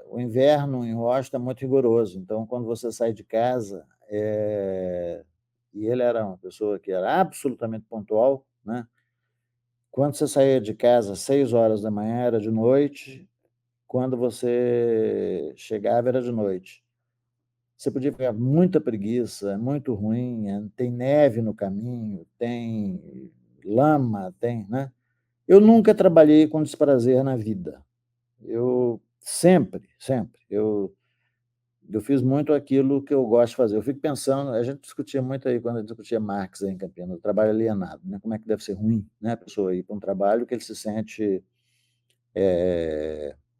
o inverno em Washington é muito rigoroso, então quando você sai de casa, e ele era uma pessoa que era absolutamente pontual, né, quando você saía de casa às 6 horas da manhã era de noite, quando você chegava era de noite. Você podia pegar muita preguiça, é muito ruim, tem neve no caminho, tem lama, tem, né. Eu nunca trabalhei com desprazer na vida. Eu sempre, sempre, eu fiz muito aquilo que eu gosto de fazer. Eu fico pensando, a gente discutia muito aí quando a gente discutia Marx aí em Campinas, o trabalho alienado, né, como é que deve ser ruim, né, a pessoa ir para um trabalho que ele se sente,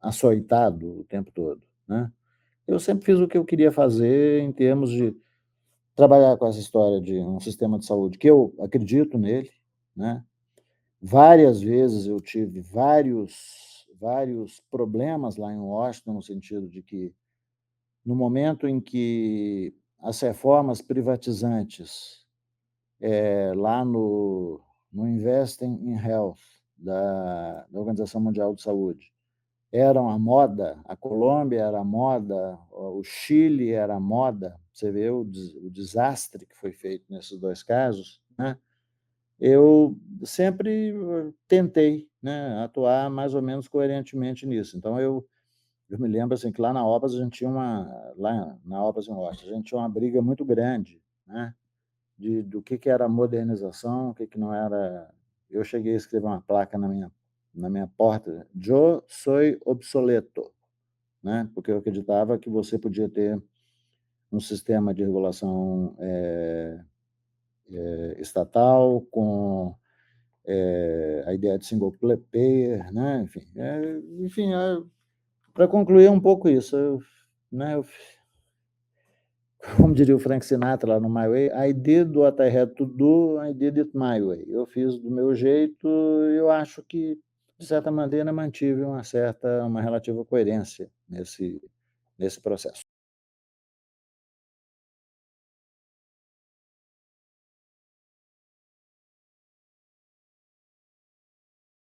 açoitado o tempo todo, né. Eu sempre fiz o que eu queria fazer em termos de trabalhar com essa história de um sistema de saúde que eu acredito nele, né. Várias vezes eu tive vários problemas lá em Washington, no sentido de que, no momento em que as reformas privatizantes, lá no Investing in Health da Organização Mundial de Saúde, eram a moda, a Colômbia era a moda, o Chile era a moda, você vê o desastre que foi feito nesses 2 casos, né. Eu sempre tentei, né, atuar mais ou menos coerentemente nisso. Então eu me lembro, assim, que lá na Obras a gente tinha lá na Obras em Washington, a gente tinha uma briga muito grande, né, do que era modernização, o que não era. Eu cheguei a escrever uma placa na minha porta: "Yo soy obsoleto", né, porque eu acreditava que você podia ter um sistema de regulação, estatal com a ideia de single payer, né, enfim, para concluir é um pouco isso, né, como diria o Frank Sinatra lá no My Way, I did what I had to do, I did it my way. Eu fiz do meu jeito, eu acho que, de certa maneira, mantive uma relativa coerência nesse processo.